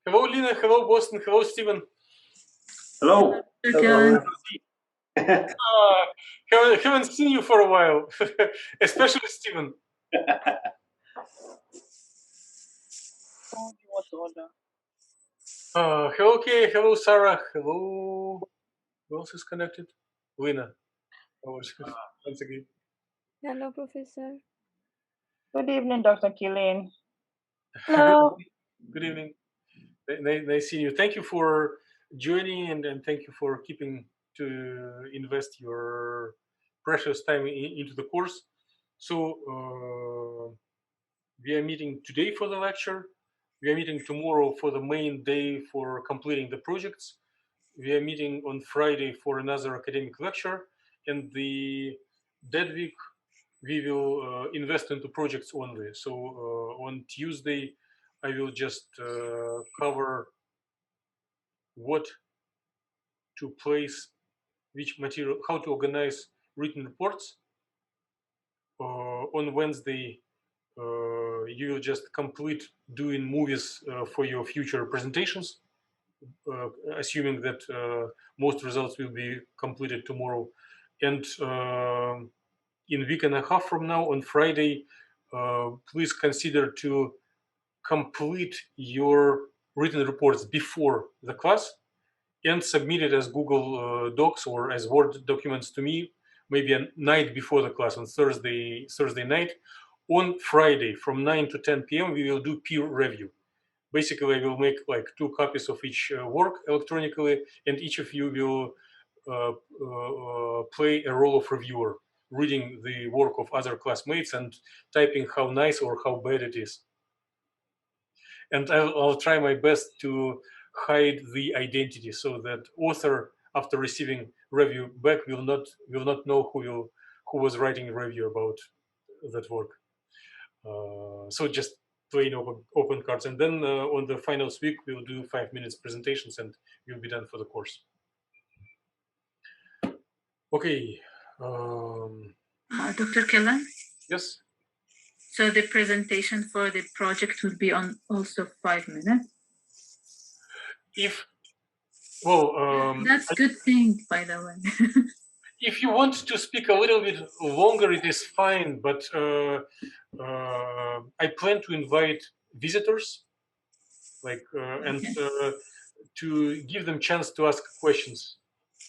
Hello, Lina. Hello, Boston. Hello, Stephen. Hello. Hello. Haven't seen you for a while, especially Stephen. Hello, Kay. Hello, Sarah. Hello. Who else is connected? Lina. Once again. Hello, Professor. Good evening, Dr. Killeen. Hello. Good evening. Nice seeing you. Thank you for joining and thank you for keeping to invest your precious time into the course. So we are meeting today for the lecture. We are meeting tomorrow for the main day for completing the projects. We are meeting on Friday for another academic lecture. And the dead week, we will invest into projects only. So on Tuesday, I will just cover what to place, which material, how to organize written reports. On Wednesday, you will just complete doing movies for your future presentations, assuming that most results will be completed tomorrow. And in a week and a half from now, on Friday, please consider to complete your written reports before the class and submit it as Google Docs or as Word documents to me, maybe a night before the class on Thursday night. On Friday from 9 to 10 p.m. we will do peer review. Basically, I will make like 2 copies of each work electronically, and each of you will play a role of reviewer, reading the work of other classmates and typing how nice or how bad it is. And I'll try my best to hide the identity so that author, after receiving review back, will not know who was writing a review about that work. So just plain open cards, and then on the finals week we'll do 5 minutes presentations, and we'll be done for the course. Okay. Dr. Kellan? Yes. So the presentation for the project will be on also 5 minutes. That's a good thing, by the way. If you want to speak a little bit longer, it is fine, but I plan to invite visitors, like and to give them chance to ask questions.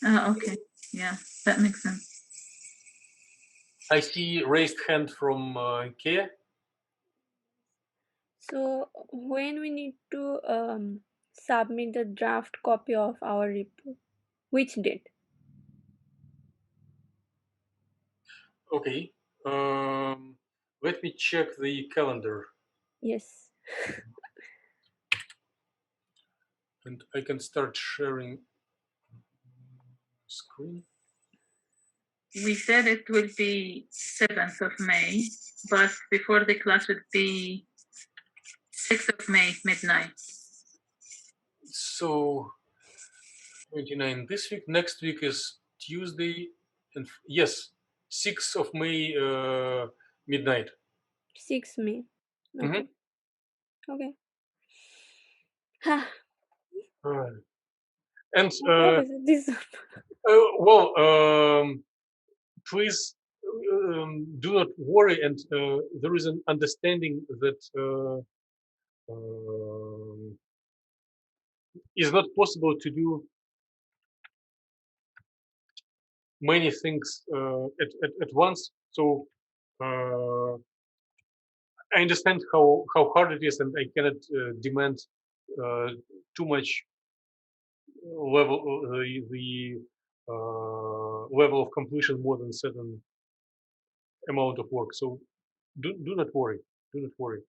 Okay, yeah, that makes sense. I see raised hand from Kea. So when we need to submit the draft copy of our report, which date? Okay. Let me check the calendar. Yes. And I can start sharing screen. We said it will be 7th of May, but before the class would be 6th of May, midnight. So 29 this week. Next week is Tuesday, and yes, 6th of May, midnight. 6 May. Okay. Okay. And please do not worry, and there is an understanding that is not possible to do many things at once. So I understand how hard it is, and I cannot demand too much level level of completion more than certain amount of work. So do not worry. Do not worry.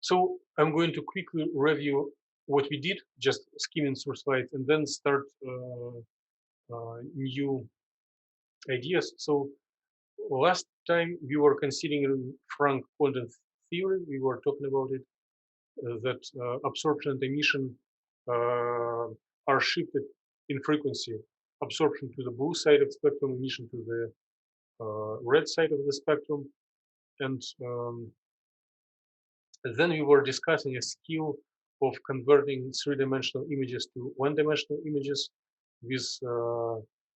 So I'm going to quickly review what we did, just skimming through slides, and then start new ideas. So last time we were considering Frank quantum theory. We were talking about it, that absorption and emission are shifted in frequency. Absorption to the blue side of the spectrum, emission to the red side of the spectrum. And then we were discussing a skill of converting three-dimensional images to one-dimensional images with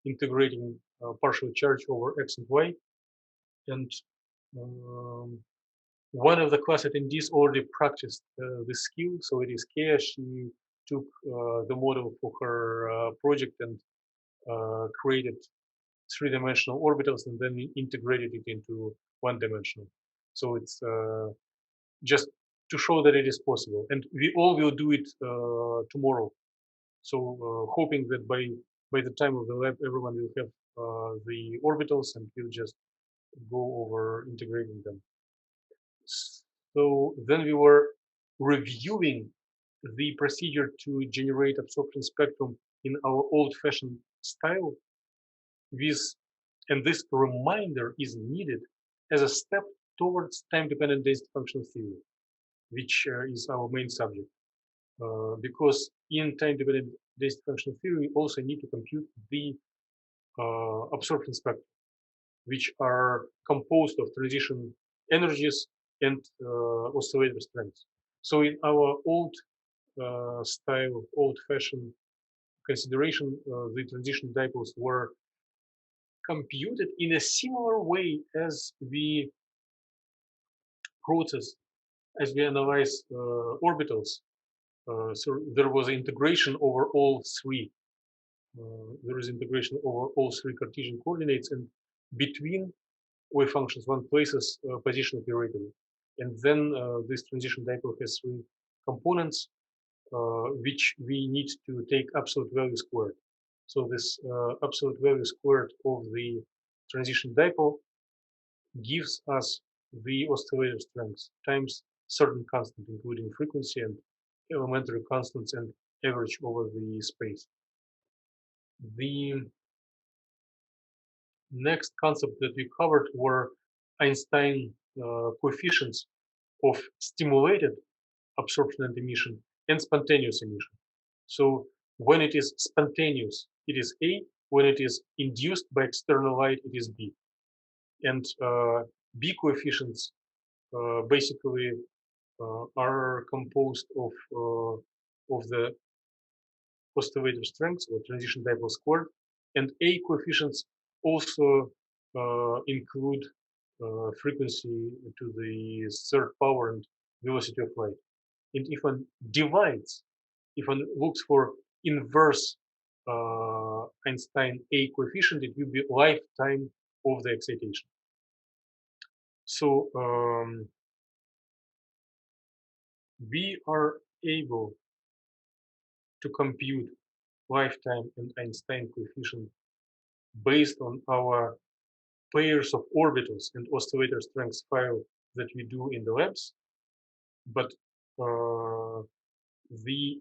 integrating partial charge over x and y. And one of the class attendees already practiced this skill. So it is Kea. She took the model for her project and created three-dimensional orbitals and then integrated it into one-dimensional. So it's just to show that it is possible. And we all will do it tomorrow. So hoping that by the time of the lab, everyone will have the orbitals and we'll just go over integrating them. So then we were reviewing the procedure to generate absorption spectrum in our old-fashioned style with, and this reminder is needed as a step towards time-dependent density functional theory, which is our main subject. Because in time-dependent density functional theory, we also need to compute the absorption spectrum, which are composed of transition energies and oscillator strengths. So in our old style, old-fashioned consideration, the transition dipoles were computed in a similar way as we process, as we analyze orbitals. So there was integration over all three. There is integration over all three Cartesian coordinates, and between wave functions, one places position operator. And then this transition dipole has three components, which we need to take absolute value squared. So this absolute value squared of the transition dipole gives us the oscillator strength times certain constant, including frequency and elementary constants and average over the space. The next concept that we covered were Einstein coefficients of stimulated absorption and emission and spontaneous emission. So when it is spontaneous, it is A. When it is induced by external light, it is B. And B coefficients basically are composed of the oscillator strengths or transition dipole squared, and A coefficients also include frequency to the third power and velocity of light. And if one divides, if one looks for inverse Einstein A coefficient, it will be lifetime of the excitation. So we are able to compute lifetime and Einstein coefficient based on our pairs of orbitals and oscillator strengths file that we do in the labs, but the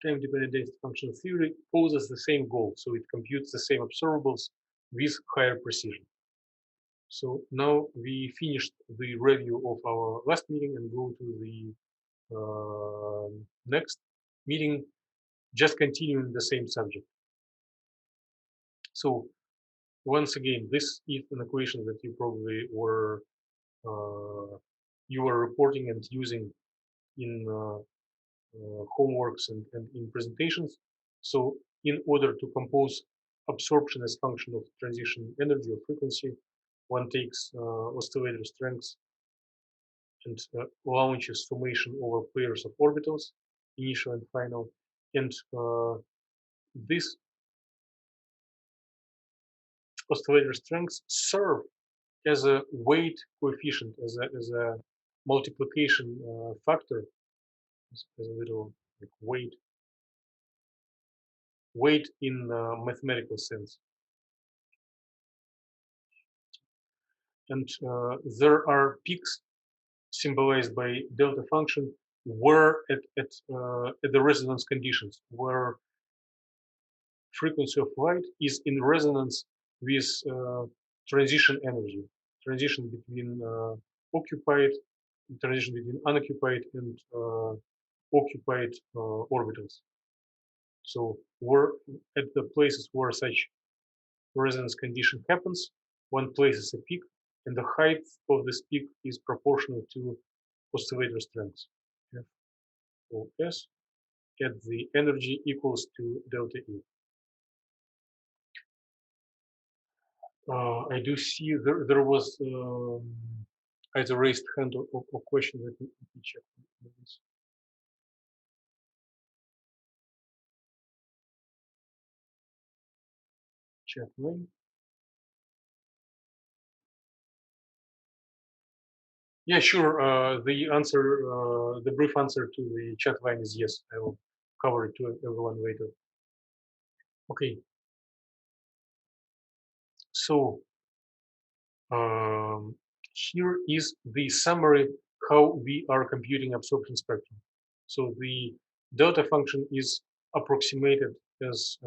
time-dependent density functional theory poses the same goal, so it computes the same observables with higher precision. So now we finished the review of our last meeting and go to the next meeting, just continuing the same subject. So once again, this is an equation that you probably were reporting and using in homeworks and in presentations. So in order to compose absorption as function of transition energy or frequency, one takes oscillator strengths and launches summation over pairs of orbitals, initial and final, and this oscillator strengths serve as a weight coefficient, as a multiplication factor, as a little like weight in mathematical sense. And there are peaks symbolized by delta function where at the resonance conditions, where frequency of light is in resonance with transition energy, transition between occupied, transition between unoccupied and occupied orbitals. So we're at the places where such resonance condition happens, one places a peak, and the height of this peak is proportional to oscillator strength, F of S, at the energy equals to delta E. I do see there was either raised hand or question. Let me check this. Chat line. Yeah, sure. The brief answer to the chat line is yes. I will cover it to everyone later. Okay. So here is the summary how we are computing absorption spectrum. So the delta function is approximated as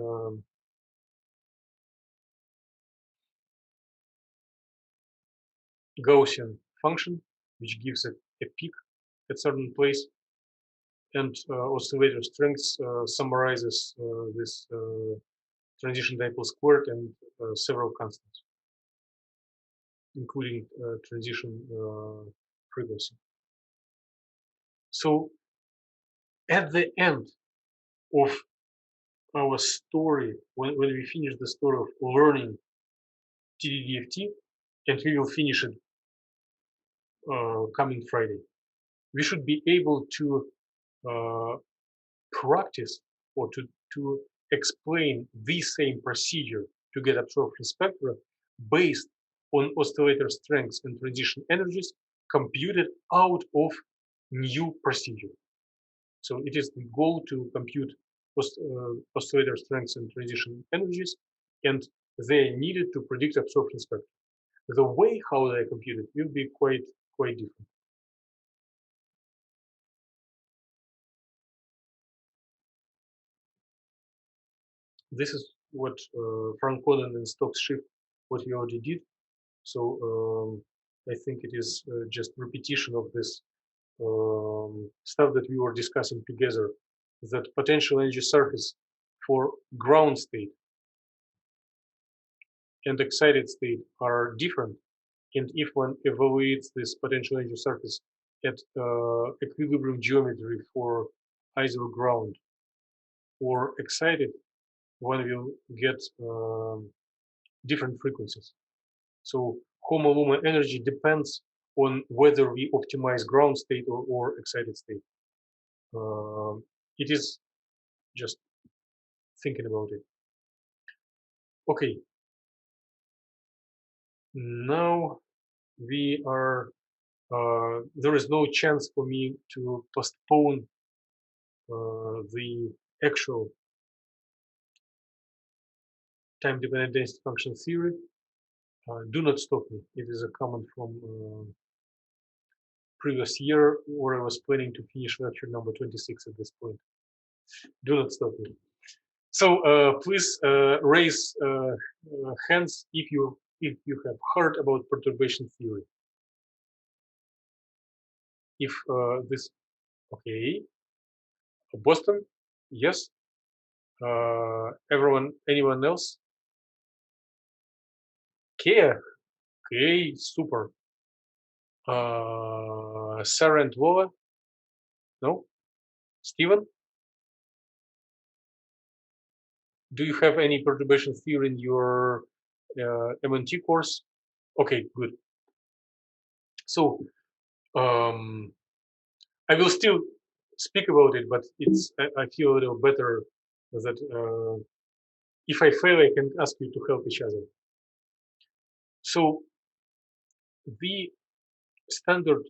Gaussian function, which gives a peak at certain place, and oscillator strength summarizes this transition dipole squared and several constants, including transition frequency. So at the end of our story, when we finish the story of learning Tddft, and we will finish it coming Friday, we should be able to practice or to explain the same procedure to get absorption spectra based on oscillator strengths and transition energies computed out of new procedure. So it is the goal to compute oscillator strengths and transition energies, and they are needed to predict absorption spectra. The way how they are computed will be quite different. This is what Frank Conan and Stokes shift what we already did. So I think it is just repetition of this stuff that we were discussing together, that potential energy surface for ground state and excited state are different. And if one evaluates this potential energy surface at equilibrium geometry for either ground or excited, one will get different frequencies. So Homo-Luma energy depends on whether we optimize ground state or excited state. It is just thinking about it. Okay. Now we are, there is no chance for me to postpone the actual time-dependent density function theory. Do not stop me. It is a comment from previous year where I was planning to finish lecture number 26 at this point. Do not stop me. So please raise hands if you have heard about perturbation theory. If this, okay, Boston, yes. Anyone else? Care, okay, super. Sarah and Lola, no. Steven, do you have any perturbation theory in your MNT course? Okay, good. So I will still speak about it, but it's I feel a little better that if I fail, I can ask you to help each other. So the standard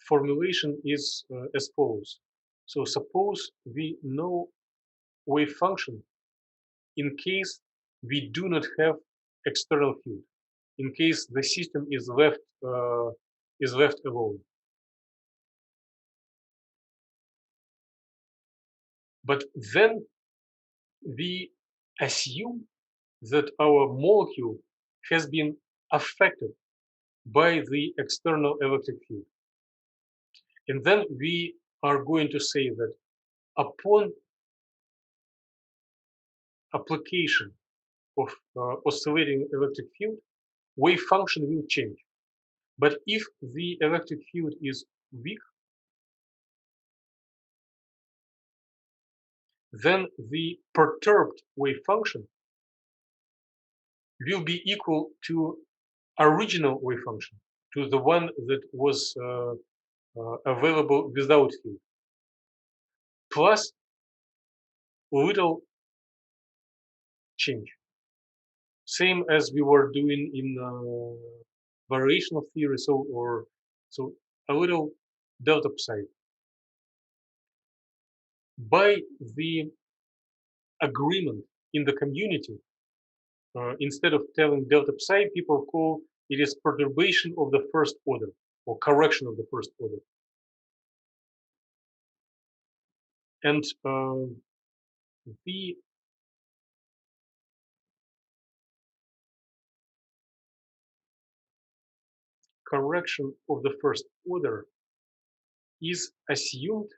formulation is as follows. So suppose we know wave function in case we do not have external field, in case the system is left alone. But then we assume that our molecule has been affected by the external electric field. And then we are going to say that upon application of oscillating electric field, wave function will change. But if the electric field is weak, then the perturbed wave function will be equal to original wave function, to the one that was available without field, plus little change. Same as we were doing in variational theory, so a little delta psi. By the agreement in the community, instead of telling delta psi, people call it is perturbation of the first order or correction of the first order. And the correction of the first order is assumed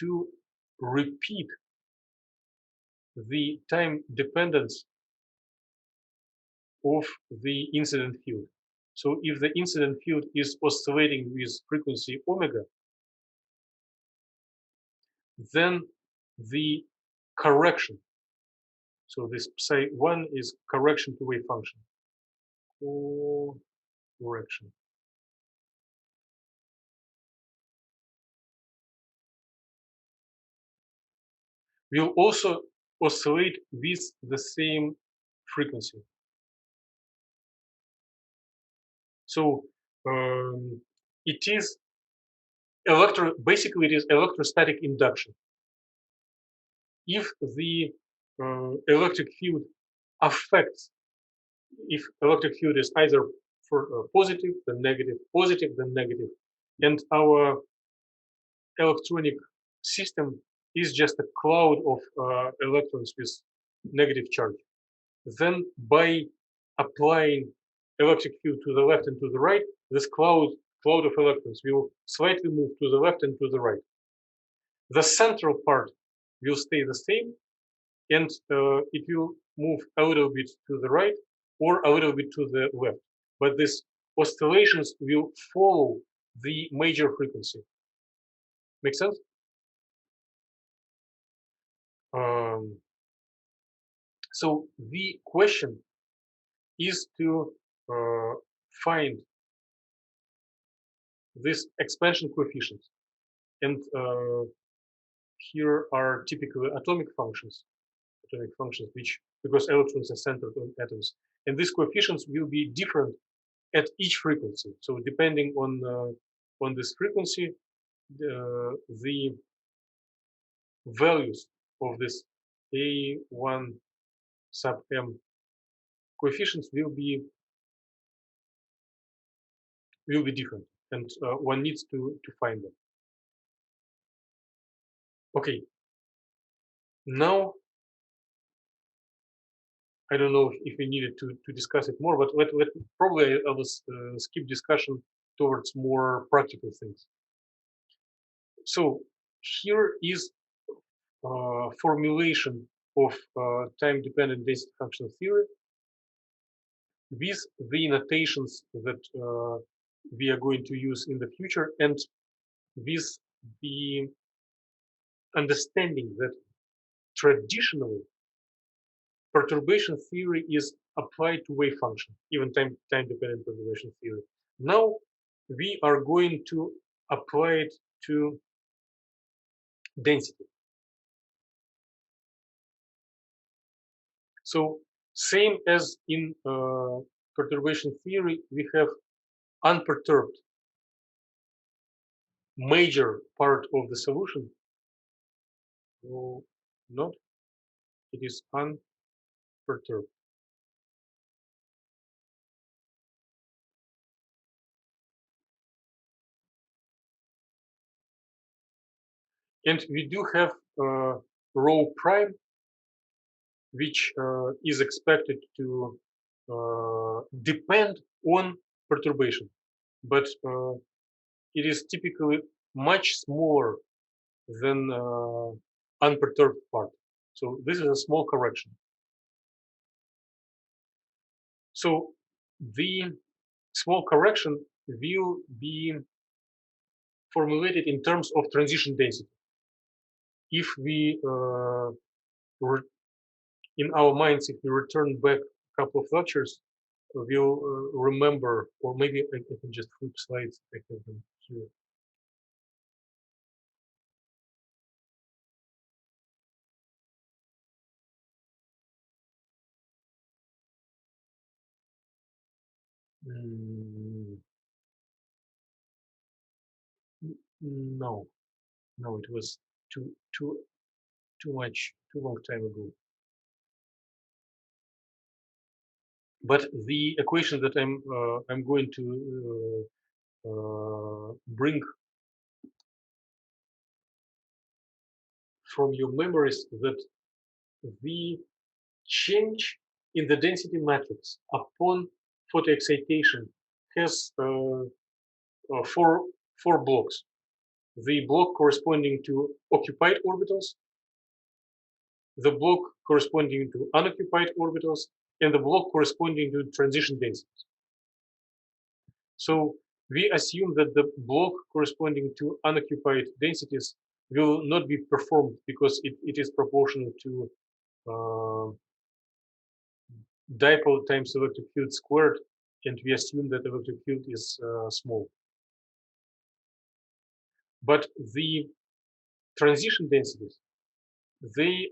to repeat the time dependence of the incident field. So if the incident field is oscillating with frequency omega, then the correction, so this psi1 is correction to wave function. Correction. Will also oscillate with the same frequency. So it is basically it is electrostatic induction. If the electric field affects, if electric field is either for positive, then negative, positive, then negative, and our electronic system is just a cloud of electrons with negative charge, then by applying electric field to the left and to the right, this cloud of electrons will slightly move to the left and to the right. The central part will stay the same, and it will move a little bit to the right or a little bit to the left. But these oscillations will follow the major frequency. Make sense? So the question is to find this expansion coefficient. And here are typically atomic functions, which, because electrons are centered on atoms. And these coefficients will be different at each frequency. So depending on this frequency, the values of this A1 sub m coefficients will be different, and one needs to find them. Okay. Now, I don't know if we needed to discuss it more, but probably I will skip discussion towards more practical things. So here is formulation of time-dependent density function theory with the notations that we are going to use in the future, and with the understanding that traditionally perturbation theory is applied to wave function, even time-dependent perturbation theory. Now we are going to apply it to density. So same as in perturbation theory, we have unperturbed major part of the solution. No, not. It is unperturbed. And we do have rho prime, which is expected to depend on perturbation, but it is typically much smaller than unperturbed part. So this is a small correction. So the small correction will be formulated in terms of transition density. If we in our minds, if we return back a couple of lectures, we'll remember, or maybe I can just flip slides. I have them here. No, it was too long time ago. But the equation that I'm going to bring from your memories, that the change in the density matrix upon photoexcitation has four blocks. The block corresponding to occupied orbitals, the block corresponding to unoccupied orbitals, and the block corresponding to transition densities. So we assume that the block corresponding to unoccupied densities will not be performed because it is proportional to dipole times electric field squared, and we assume that electric field is small. But the transition densities, they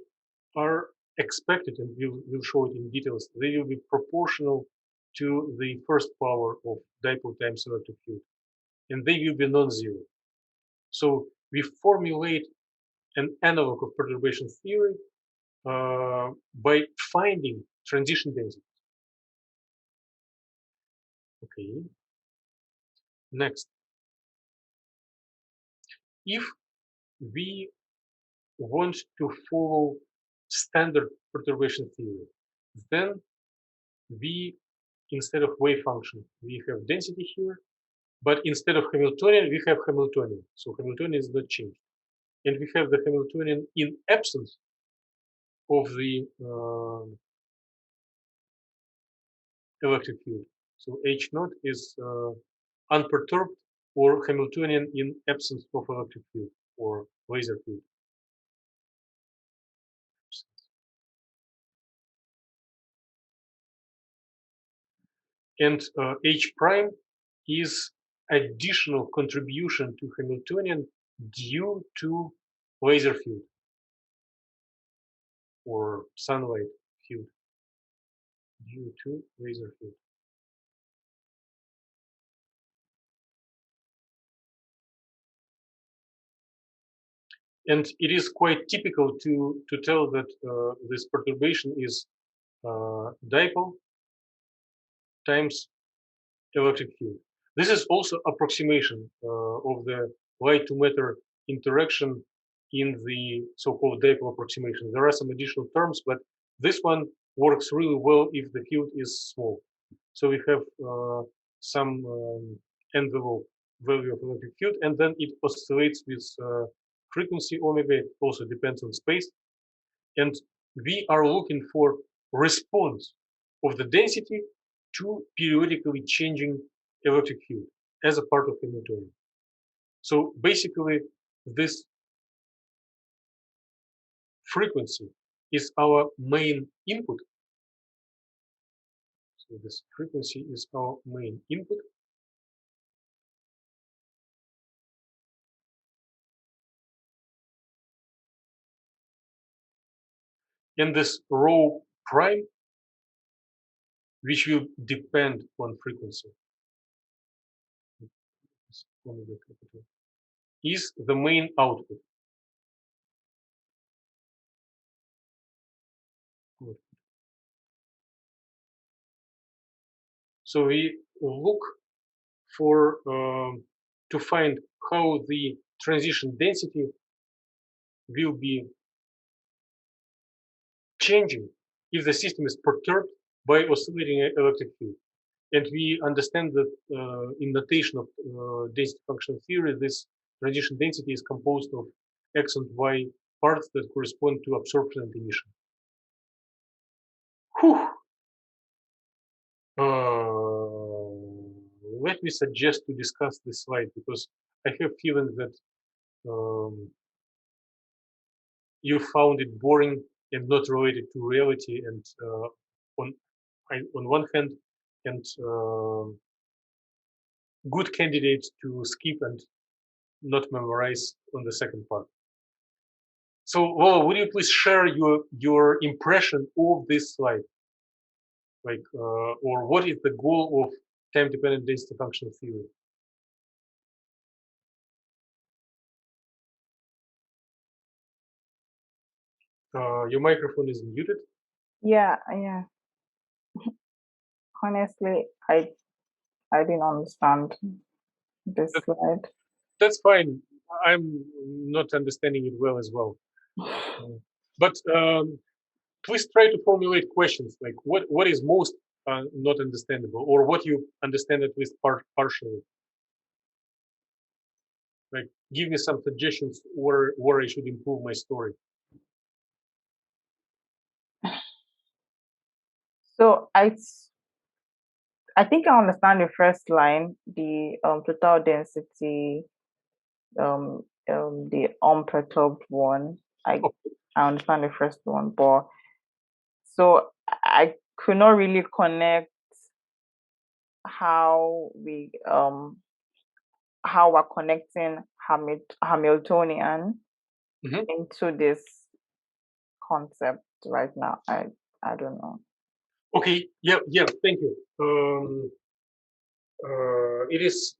are expected, and we'll show it in details, they will be proportional to the first power of dipole times electric field, and they will be non-zero. So we formulate an analog of perturbation theory by finding transition densities. Okay. Next, if we want to follow standard perturbation theory, then we, instead of wave function, we have density here, but instead of Hamiltonian, we have Hamiltonian. So Hamiltonian is not changed. And we have the Hamiltonian in absence of the electric field. So H naught is unperturbed, or Hamiltonian in absence of electric field or laser field. And H prime is additional contribution to Hamiltonian due to laser field or sunlight field, due to laser field. And it is quite typical to tell that this perturbation is dipole times electric field. This is also approximation of the light to matter interaction in the so-called dipole approximation. There are some additional terms, but this one works really well if the field is small. So we have some envelope value of electric field, and then it oscillates with frequency omega. It also depends on space. And we are looking for response of the density to periodically changing electric field as a part of Hamiltonian. So basically, this frequency is our main input. So this frequency is our main input. And this rho prime, which will depend on frequency, is the main output. So we look for to find how the transition density will be changing if the system is perturbed by oscillating electric field. And we understand that in notation of density function theory, this transition density is composed of x and y parts that correspond to absorption and emission. Whew. let me suggest to discuss this slide, because I have feeling that you found it boring and not related to reality, and on one hand, and good candidates to skip and not memorize on the second part. So, Lola, would you please share your impression of this slide? Like, or what is the goal of time-dependent density function theory? Your microphone is muted. Yeah. Honestly, I didn't understand this slide. That's fine. I'm not understanding it well as well. But please try to formulate questions like what is most not understandable, or what you understand at least partially. Like, give me some suggestions where I should improve my story. So I think I understand the first line, the total density, the unperturbed one. I understand the first one, but so I could not really connect how we're connecting Hamiltonian into this concept right now. I don't know. Okay. Yeah. Thank you. It is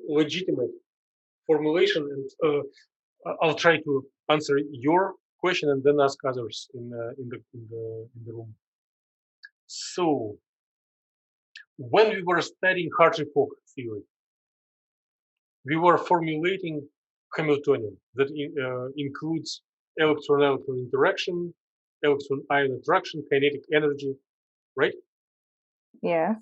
legitimate formulation, and I'll try to answer your question and then ask others in the room. So, when we were studying Hartree-Fock theory, we were formulating Hamiltonian that includes electron-electron interaction, electron-ion interaction, kinetic energy, right? Yes.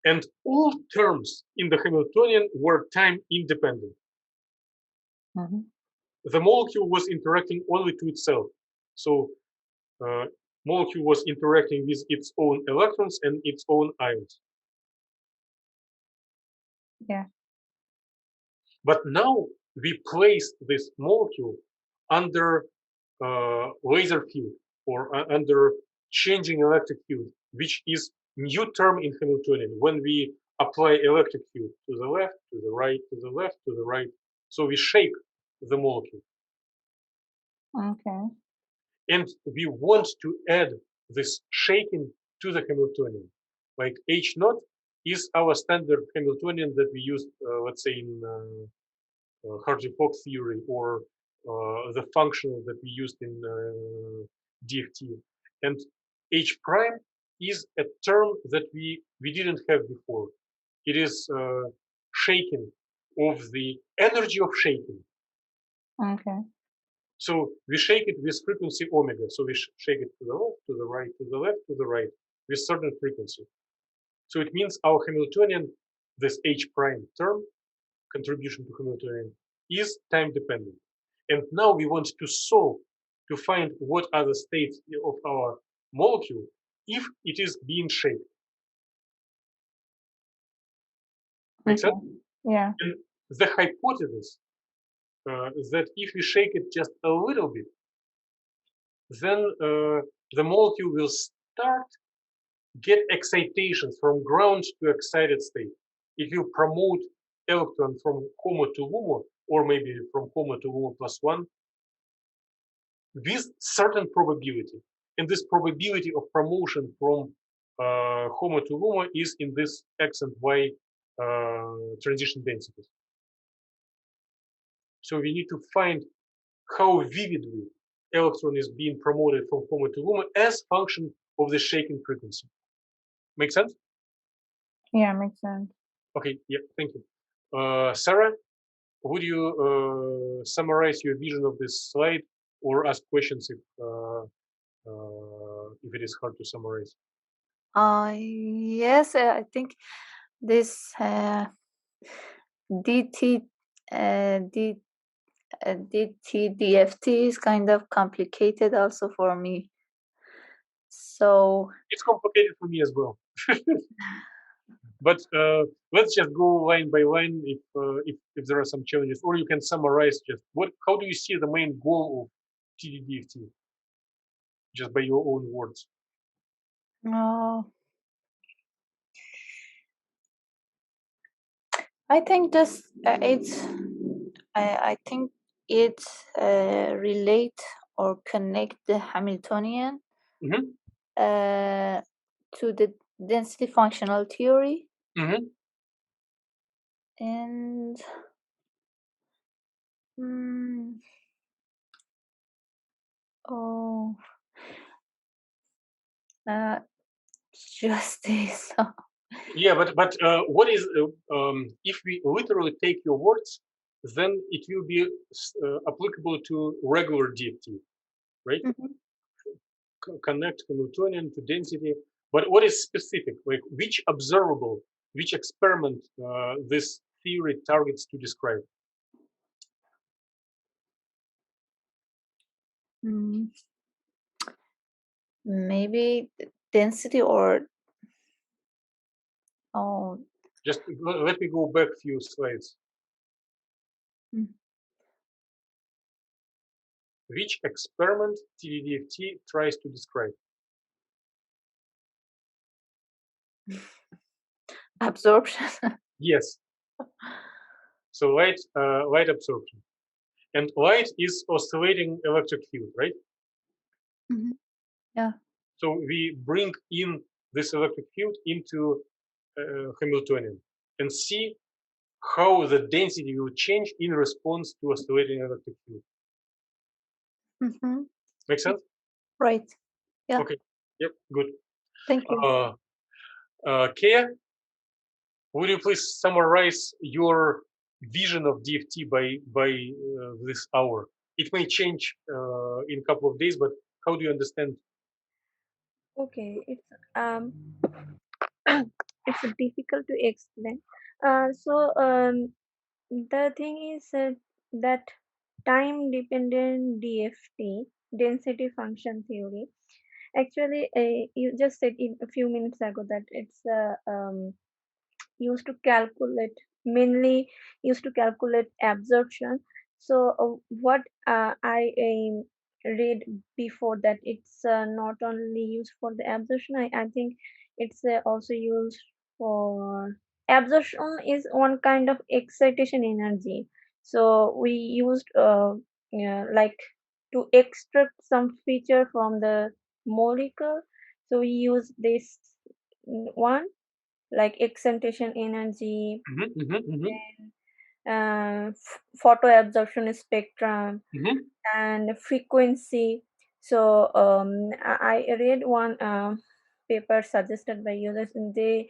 And all terms in the Hamiltonian were time independent. The molecule was interacting only to itself. So molecule was interacting with its own electrons and its own ions. Yeah. But now we place this molecule under laser field, or under changing electric field, which is new term in Hamiltonian when we apply electric field to the left, to the right, to the left, to the right. So we shake the molecule. Okay. And we want to add this shaking to the Hamiltonian. Like H naught is our standard Hamiltonian that we use, let's say, in Hartree-Fock theory, or the functional that we used in DFT. And H prime is a term that we didn't have before. It is shaking of the energy of shaking. Okay. So we shake it with frequency omega. So we shake it to the left, to the right, to the left, to the right, with certain frequency. So it means our Hamiltonian, this H prime term, contribution to Hamiltonian, is time dependent. And now we want to solve, to find what are the states of our molecule if it is being shaped. Make sense? Yeah. And the hypothesis that if we shake it just a little bit, then the molecule will start get excitations from ground to excited state. If you promote electron from HOMO to LUMO, or maybe from HOMO to LUMO plus 1, with certain probability. And this probability of promotion from HOMO to LUMO is in this X and Y transition densities. So we need to find how vividly electron is being promoted from HOMO to LUMO as function of the shaking frequency. Make sense? Yeah, makes sense. Okay, yeah, thank you. Sarah, would you summarize your vision of this slide, or ask questions if it is hard to summarize? Yes, I think this Tddft is kind of complicated also for me. So it's complicated for me as well. But let's just go line by line if there are some challenges, or you can summarize just how do you see the main goal of Tddft, just by your own words. I think this I think it relate or connect the Hamiltonian Mm-hmm. To the density functional theory, Mm-hmm. and just this. Yeah, but what is if we literally take your words, then it will be applicable to regular DFT, right? Mhm. Connect Hamiltonian to density. But what is specific? Like which observable, which experiment this theory targets to describe? Maybe density or Just let me go back a few slides. Which experiment Tddft tries to describe? absorption. Yes. So light absorption, and light is oscillating electric field, right? Yeah. So we bring in this electric field into Hamiltonian and see how the density will change in response to oscillating electric field. Make sense? Right. Yeah. Okay. Yep. Good. Thank you. Kea, would you please summarize your vision of DFT by this hour? It may change in a couple of days, but how do you understand? Okay, it's difficult to explain. The thing is that time dependent DFT, density function theory. Actually, you just said a few minutes ago that it's used to calculate, mainly used to calculate absorption. So what I read before that, it's not only used for the absorption. I think it's also used for absorption is one kind of excitation energy. So we used like to extract some feature from the molecule. So we use this one, like excitation energy, photo absorption spectrum, and frequency. So I read one paper suggested by users, and they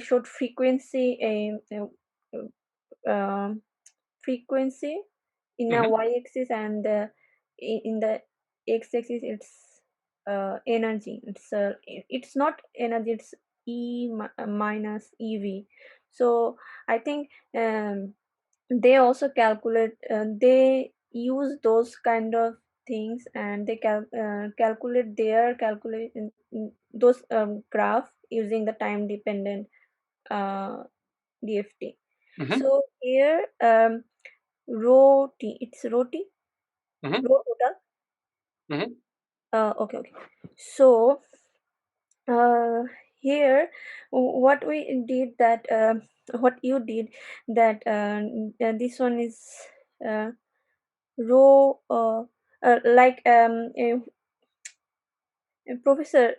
showed frequency in a y-axis, and in the x-axis it's energy. It's not energy, it's minus ev. So I think they also they use those kind of things, and they calculate those graph using the time dependent DFT. So here rho t, it's rho t, rho total. Okay. So here what we did that what you did that this one is rho like professor,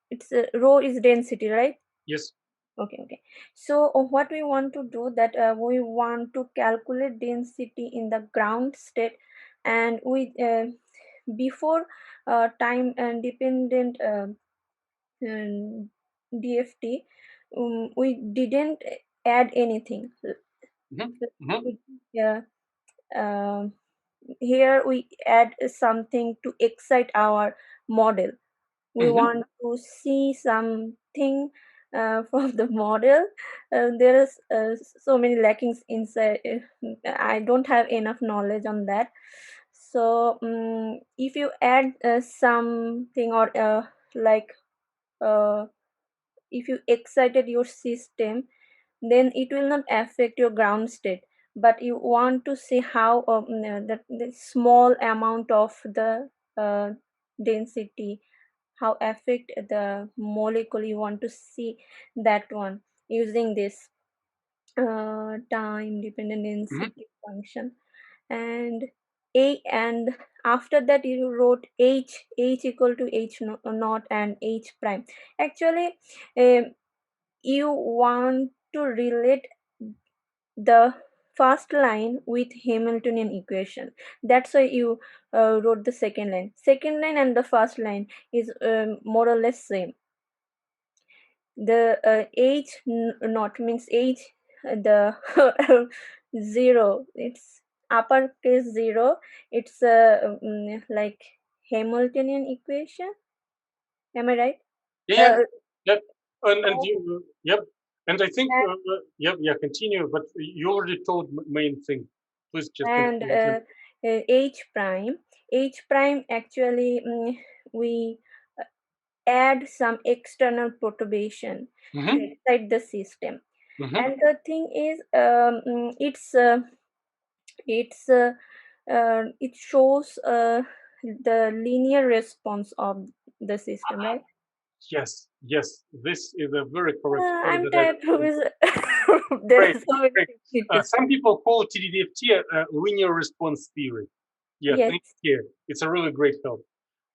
it's rho is density, right? Yes. Okay. So what we want to do that we want to calculate density in the ground state, and we before time dependent DFT, we didn't add anything. Yeah. Here we add something to excite our model. We want to see something from the model. There is so many lackings inside. I don't have enough knowledge on that. So if you add something, or like if you excited your system, then it will not affect your ground state, but you want to see how the small amount of the density, how affect the molecule, you want to see that one using this time dependent density function. And and after that you wrote h equal to h naught and h prime. Actually you want to relate the first line with Hamiltonian equation. That's why you wrote the second line. Second line and the first line is more or less same. The h naught means h, the 0, it's uppercase 0. It's like Hamiltonian equation. Am I right? Yeah, yep. And you, yep. And I think, yep, yeah, continue. But you already told main thing. Please just and h prime actually we add some external perturbation inside the system. And the thing is it shows the linear response of the system, right? Yes, yes. This is a very correct. I'm tired, Professor. Great, There's so many great. things to Some people call Tddft linear response theory. Yeah, Yes. thank you. It's a really great help.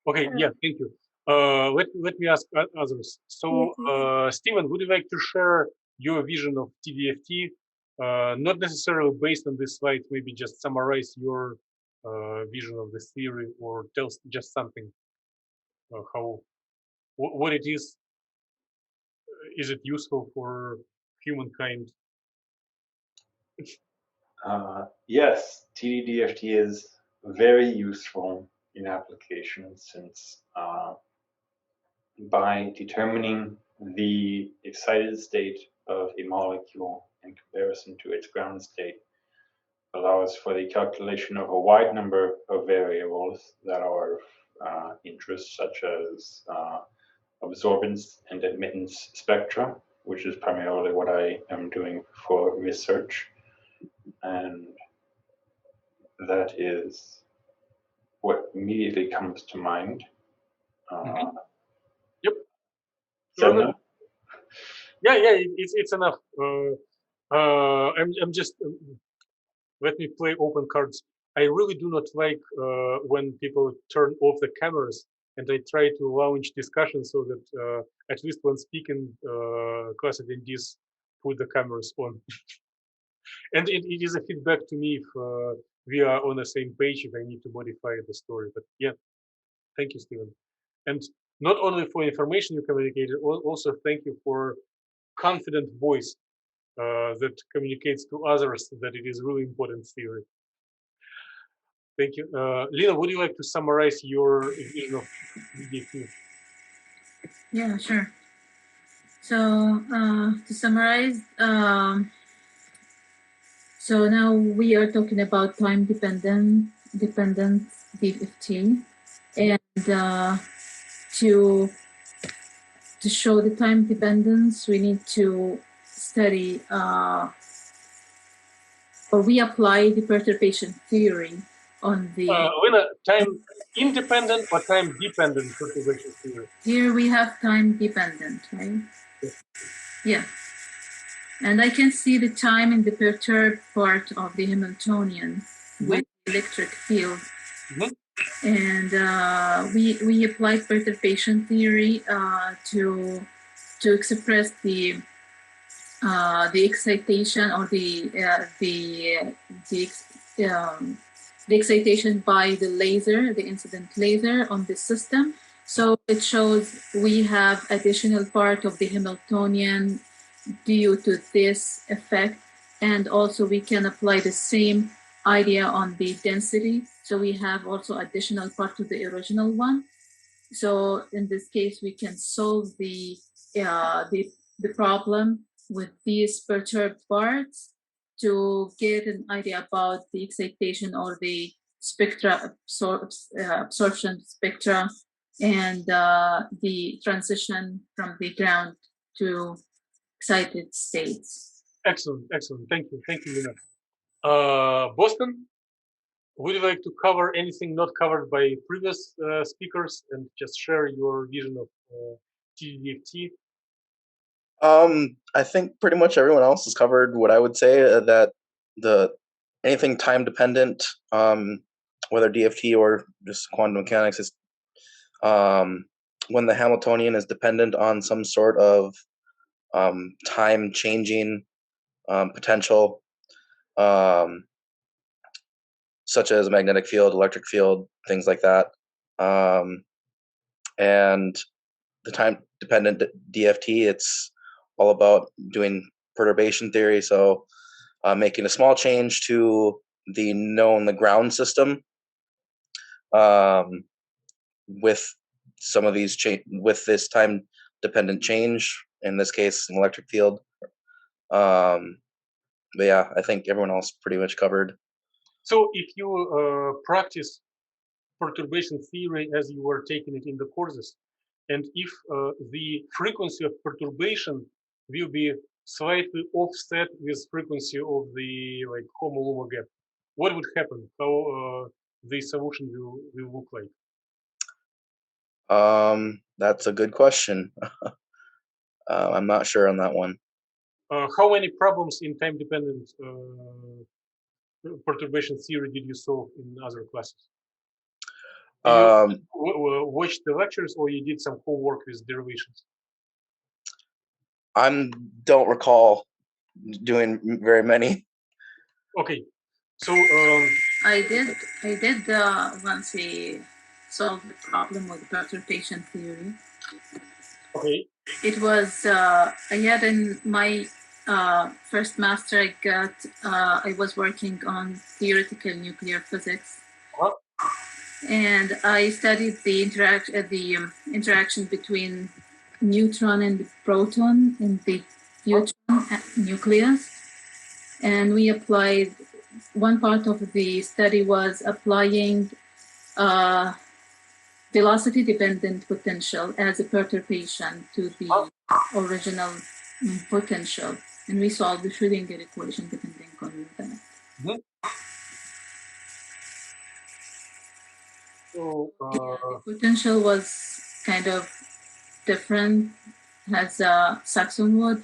Okay, yeah, thank you. Let me ask others. So, Stephen, would you like to share your vision of Tddft? Not necessarily based on this slide, maybe just summarize your vision of this theory, or tell just something how what it is. Is it useful for humankind? Yes, Tddft is very useful in applications since by determining the excited state of a molecule in comparison to its ground state allows for the calculation of a wide number of variables that are of interest, such as absorbance and admittance spectra, which is primarily what I am doing for research. And that is what immediately comes to mind. Yep. So yeah, it's enough. I'm just let me play open cards. I really do not like when people turn off the cameras, and I try to launch discussion so that at least when speaking, class attendees put the cameras on. And it is a feedback to me if we are on the same page, if I need to modify the story. But yeah, thank you, Stephen. And not only for information you communicated, also thank you for confident voice that communicates to others that it is really important theory. Thank you. Lina, would you like to summarize your vision of Tddft? Yeah, sure. So to summarize, so now we are talking about time dependent DFT, and to show the time dependence, we need to study or we apply the perturbation theory on the. Lina, time independent or time dependent perturbation theory? Here we have time dependent, right? Yeah. And I can see the time in the perturbed part of the Hamiltonian with electric field. And we applied perturbation theory to express the excitation or the excitation by the laser, the incident laser on the system. So it shows we have additional part of the Hamiltonian due to this effect, and also we can apply the same idea on the density. So we have also additional part to the original one. So in this case, we can solve the problem with these perturbed parts to get an idea about the excitation or the spectra absorption spectra and the transition from the ground to excited states. Excellent, excellent. Thank you, Lina. Boston, would you like to cover anything not covered by previous speakers and just share your vision of Tddft? I think pretty much everyone else has covered what I would say, that anything time dependent, whether DFT or just quantum mechanics, is when the Hamiltonian is dependent on some sort of time changing potential, such as a magnetic field, electric field, things like that. And the time dependent DFT, it's all about doing perturbation theory. So making a small change to the ground system with some of these with this time dependent change, in this case an electric field. But yeah, I think everyone else pretty much covered. So if you practice perturbation theory as you were taking it in the courses, and if the frequency of perturbation will be slightly offset with frequency of the Coulomb gap, what would happen? How the solution will look like? That's a good question. I'm not sure on that one. How many problems in time-dependent perturbation theory did you solve in other classes? Did you watch the lectures, or you did some homework with derivations? I don't recall doing very many. Okay, so I did once we solved the problem with perturbation theory. Okay. It was I had in my first master. I was working on theoretical nuclear physics, and I studied the interaction between neutron and proton in the neutron nucleus, and we applied. One part of the study was applying velocity-dependent potential as a perturbation to the original potential, and we solved the Schrödinger equation depending on that. Mm-hmm. So the potential was kind of different, has a Saxon-Wood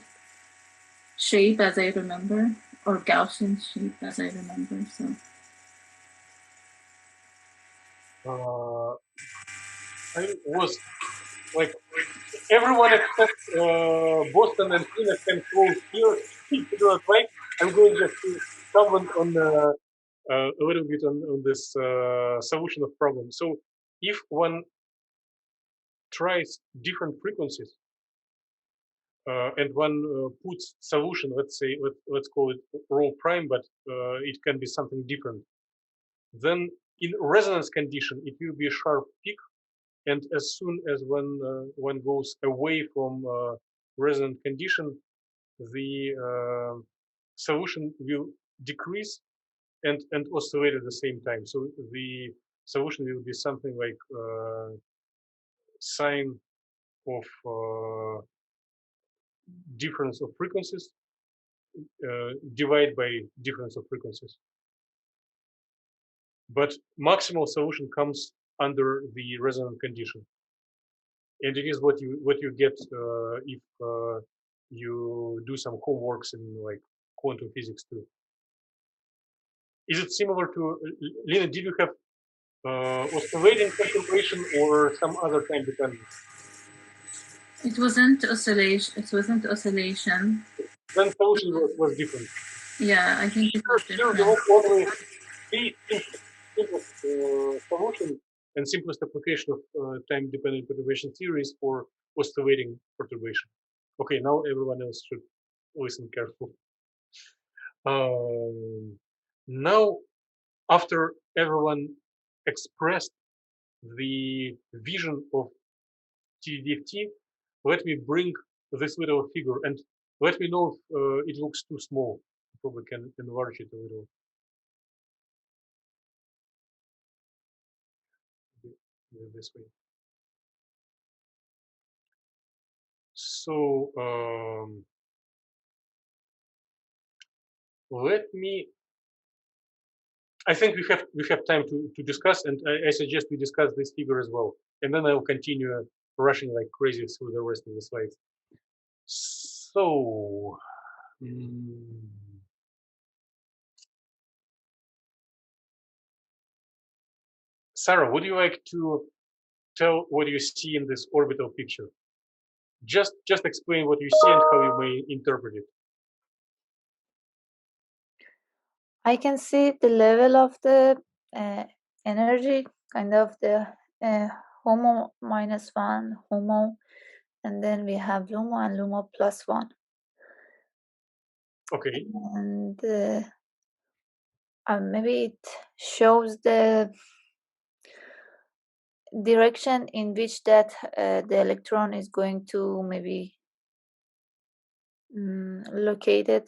shape, as I remember, or Gaussian shape, as I remember. So. I was like everyone except Boston and Tina can close here. Right? I'm going just to comment on a little bit on this solution of problem. So if one tries different frequencies and one puts solution, let's call it rho prime, but it can be something different. Then in resonance condition, it will be a sharp peak. And as soon as one goes away from resonant condition, the solution will decrease and oscillate at the same time. So the solution will be something like sine of difference of frequencies divided by difference of frequencies. But maximal solution comes under the resonant condition. And it is what you get if you do some homeworks in like quantum physics too. Is it similar to Lina? Did you have oscillating perturbation or some other time dependence? It wasn't oscillation. It wasn't oscillation. Then solution was different. Yeah, I think it was different. There was only the simplest solution and simplest application of time-dependent perturbation theories for oscillating perturbation. Okay, now everyone else should listen carefully. Now, after everyone expressed the vision of Tddft, let me bring this little figure and let me know if it looks too small. Probably can enlarge it a little. This way. So let me. I think we have time to discuss, and I suggest we discuss this figure as well, and then I'll continue rushing like crazy through the rest of the slides. So. Sarah, would you like to tell what you see in this orbital picture? Just explain what you see and how you may interpret it. I can see the level of the energy, kind of the HOMO -1, HOMO, and then we have LUMO and LUMO +1. Okay. And maybe it shows the direction in which that the electron is going to maybe located.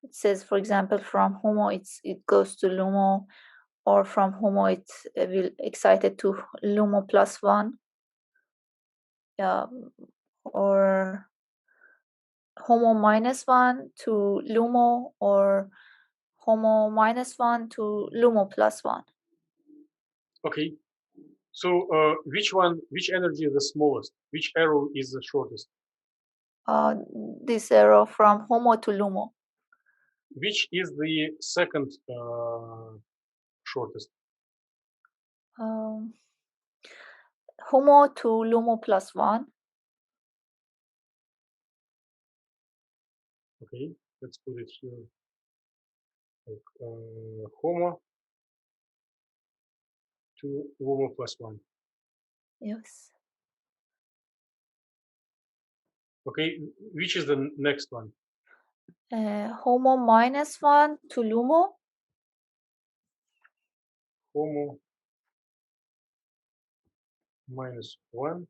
It says, for example, from HOMO it goes to LUMO, or from HOMO it will excited to LUMO +1. Yeah, or HOMO -1 to LUMO, or HOMO -1 to LUMO +1. Okay. So which energy is the smallest? Which arrow is the shortest? This arrow from HOMO to LUMO. Which is the second shortest? HOMO to LUMO +1. Okay, let's put it here. Like, HOMO to LUMO +1. Yes. Okay, which is the next one? HOMO -1 to LUMO. HOMO -1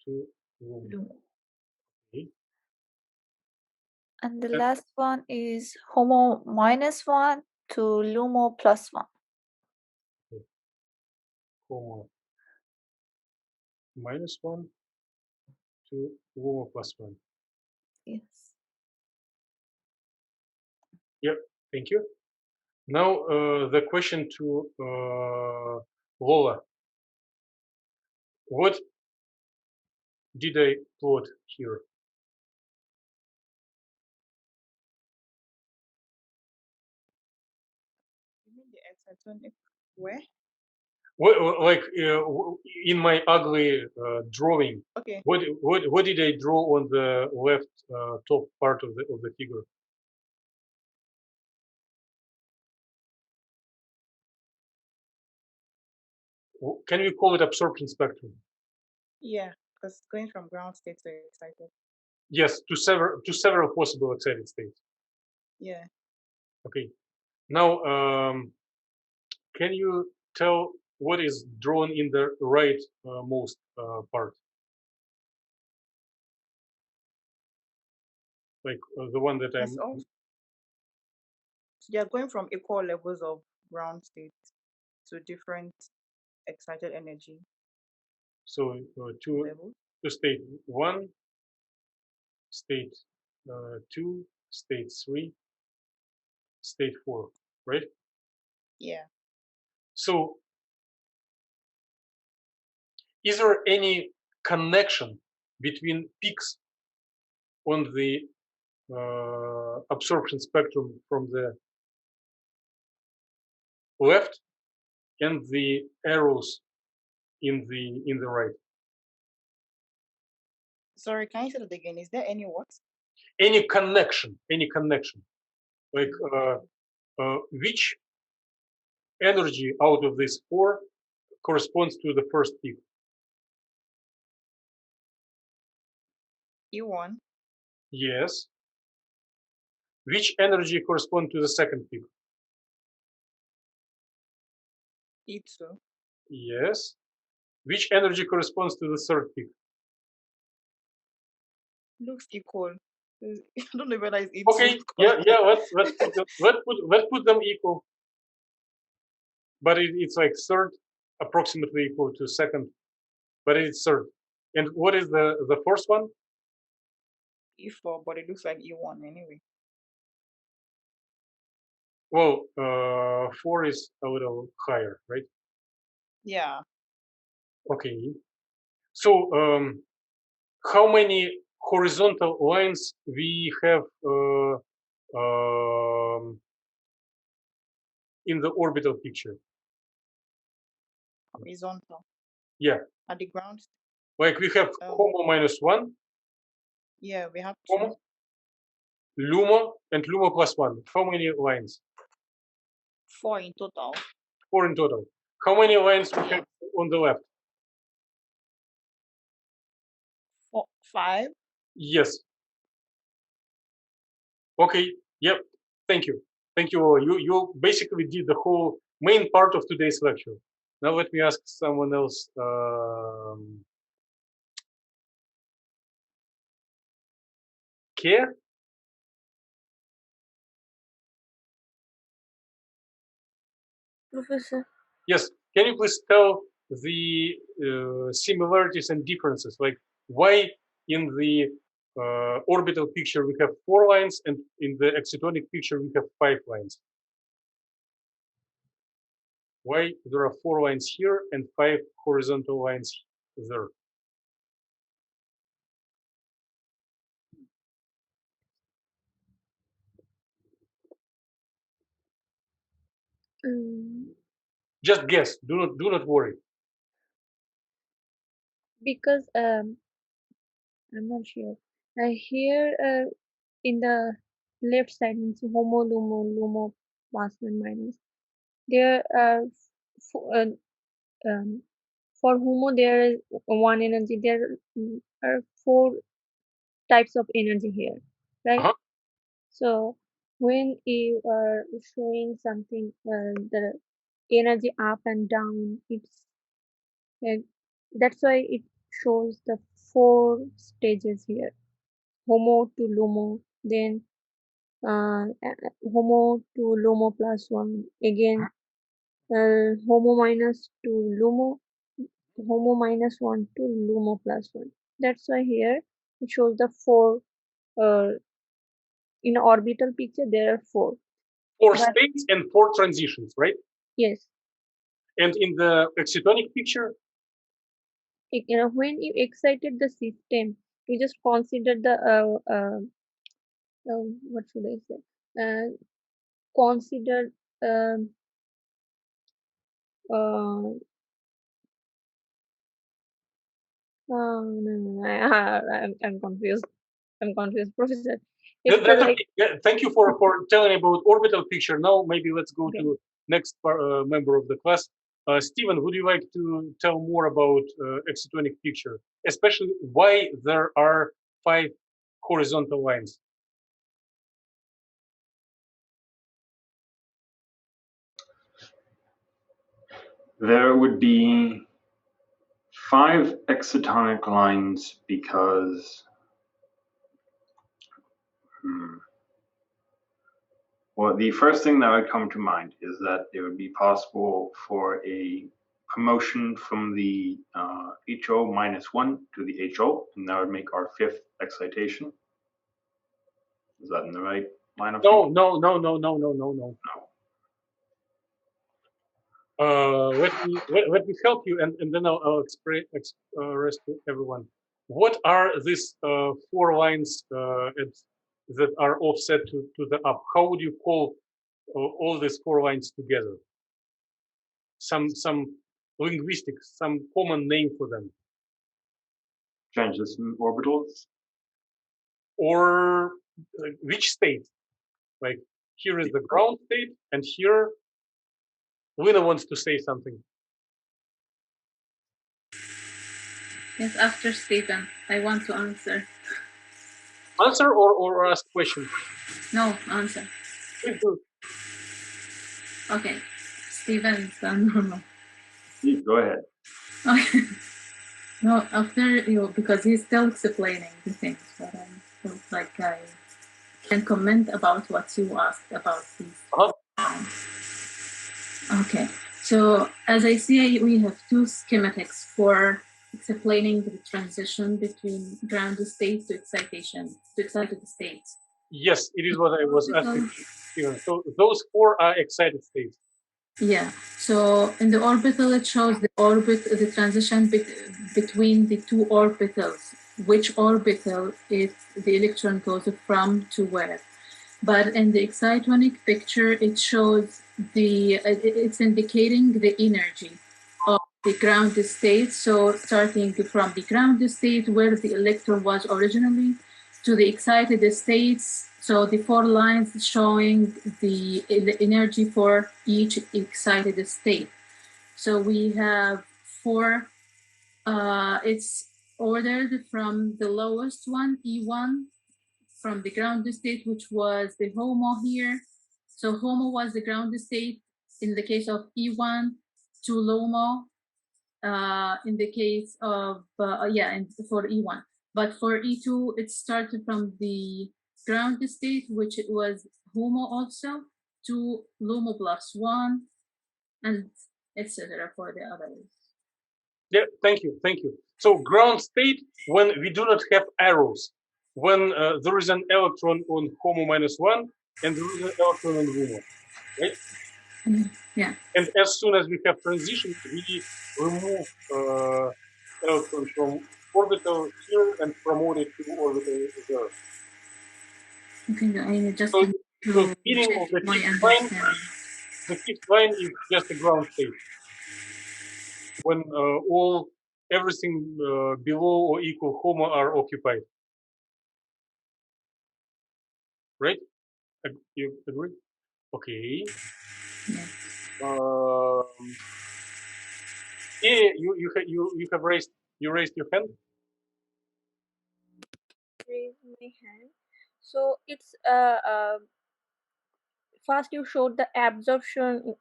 to LUMO. Okay. And the last one is HOMO -1 to LUMO +1. Okay. HOMO -1 to LUMO +1. Yes. Yep, thank you. Now the question to Lola. What did I plot here? You mean the exciton where? What, like in my ugly drawing? Okay. What did I draw on the left top part of the figure? Can we call it absorption spectrum? Yeah, because going from ground state to excited. Yes, to several possible excited states. Yeah. Okay. Now, can you tell what is drawn in the right most part? Like the one that I'm. So they are going from equal levels of ground state to different excited energy. So to state 1, state 2, state 3, state 4, right? Yeah. So is there any connection between peaks on the absorption spectrum from the left and the arrows in the right? Sorry, can you say that again? Is there any what? Any connection? Like which energy out of these 4 corresponds to the first peak? E1. Yes. Which energy corresponds to the second peak? E2. Yes. Which energy corresponds to the third peak? Looks equal. I don't know whether it's E2. Okay. Yeah. Let's put them equal. But it's like third, approximately equal to second. But it's third. And what is the first one? E4, but it looks like E1 anyway. Well, 4 is a little higher, right? Yeah. Okay. So how many horizontal lines we have in the orbital picture? Horizontal. Yeah. At the ground. Like we have HOMO -1. Yeah, we have HOMO, LUMO, and LUMO +1. How many lines? 4 in total. 4 in total. How many lines we have on the left? 5. Yes. Okay. Yep. Thank you. Thank you all. You basically did the whole main part of today's lecture. Now let me ask someone else. Care? Professor. Yes. Can you please tell the similarities and differences? Like why in the orbital picture we have 4 lines and in the excitonic picture we have 5 lines? Why there are 4 lines here and 5 horizontal lines there? Just guess. Do not worry. Because I'm not sure. Here in the left side means HOMO, LUMO, LUMO +1 minus. There are for HOMO there is 1 energy. There are 4 types of energy here, right? So when you are showing something, the energy up and down, it's that's why it shows the 4 stages here: HOMO to LUMO, then HOMO to LUMO +1, again HOMO minus to LUMO, HOMO -1 to LUMO +1. That's why here it shows the 4. In orbital picture there are 4. 4 states and 4 transitions, right? Yes. And in the excitonic picture? When you excited the system, you just consider the what should I say? Consider no, I'm confused. Professor. It's That's like, okay. Yeah, thank you for telling about orbital picture. Now maybe let's go to next member of the class. Stephen, would you like to tell more about excitonic picture, especially why there are 5 horizontal lines? There would be 5 excitonic lines because well, the first thing that would come to mind is that it would be possible for a promotion from the HO -1 to the HO, and that would make our 5th excitation. Is that in the right line of thinking? No. Let me help you, and then I'll express to everyone. What are these 4 lines that are offset to the up? How would you call all these 4 lines together? Some linguistics, some common name for them. Transition orbitals. Or which state? Like here is the ground state, and here Lina wants to say something. Yes, after Stephen, I want to answer. Answer or ask question? No, answer. Please do. Okay, Stephen's normal. Go ahead. Okay. No, after you, because he's still explaining the things, but I felt like I can comment about what you asked about these. Okay, so as I see, we have 2 schematics for explaining the transition between ground state to excitation, to excited state. Yes, it is what I was asking, Steven. So those four are excited states. Yeah. So in the orbital, it shows the transition between the two orbitals. Which orbital the electron goes from to where? But in the excitonic picture, it shows it's indicating the energy of the ground state. So starting from the ground state where the electron was originally to the excited states. So the four lines showing the energy for each excited state. So we have four, it's ordered from the lowest one, E1, from the ground state, which was the HOMO here. So HOMO was the ground state in the case of E1 to LOMO in the case of, and for E1. But for E2, it started from the ground state, which it was HOMO also, to LOMO plus 1, and etc. for the others. Yeah, thank you. So ground state, when we do not have arrows, when there is an electron on HOMO -1 and there is an electron on LUMO, right? Yeah. And as soon as we have transition, we remove electron from orbital here and promote it to orbital there. Okay, I just So the meaning of the fifth line, is just a ground state. When everything below or equal HOMO are occupied. Right? You agree? Okay. Yeah, you have raised your hand. Raise my hand. So it's first you showed the absorption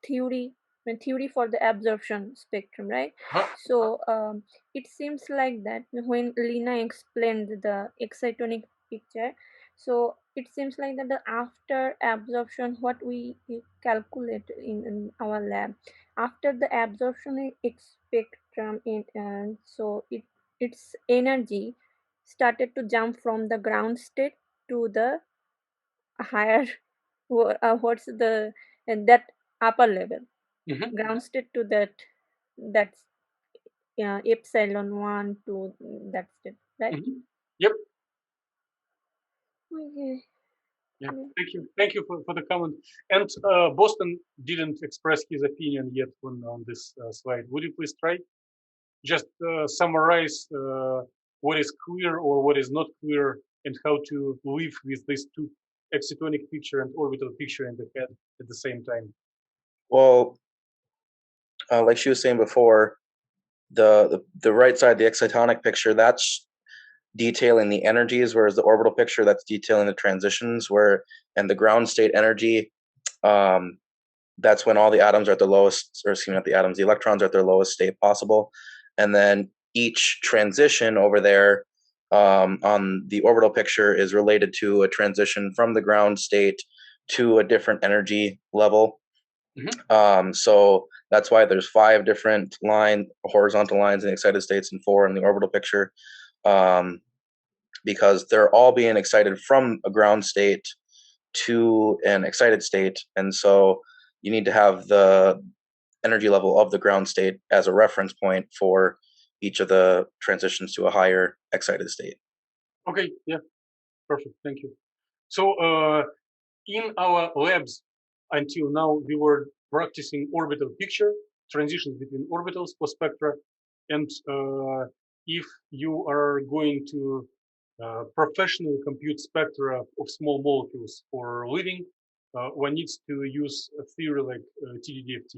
theory for the absorption spectrum, right? So it seems like that when Lina explained the excitonic picture, so it seems like that the after absorption, what we calculate in our lab, after the absorption spectrum so its energy started to jump from the ground state to the higher what's the that upper level, ground state to that's epsilon 1 to that state, right? Yep. Okay. Yeah, thank you for the comment. And Boston didn't express his opinion yet on this slide. Would you please try? Just summarize what is clear or what is not clear and how to live with these two excitonic picture and orbital picture in the head at the same time. Well, like she was saying before, the right side, the excitonic picture, that's detailing the energies, whereas the orbital picture, that's detailing the transitions, and the ground state energy, that's when all the atoms are at the lowest, or excuse me, not the atoms, the electrons are at their lowest state possible. And then each transition over there on the orbital picture is related to a transition from the ground state to a different energy level. So that's why there's 5 different horizontal lines in the excited states and 4 in the orbital picture, because they're all being excited from a ground state to an excited state. And so you need to have the energy level of the ground state as a reference point for each of the transitions to a higher excited state. Okay, yeah, perfect, thank you. So in our labs until now, we were practicing orbital picture, transitions between orbitals for spectra. And if you are going to professionally compute spectra of small molecules for living, one needs to use a theory like Tddft.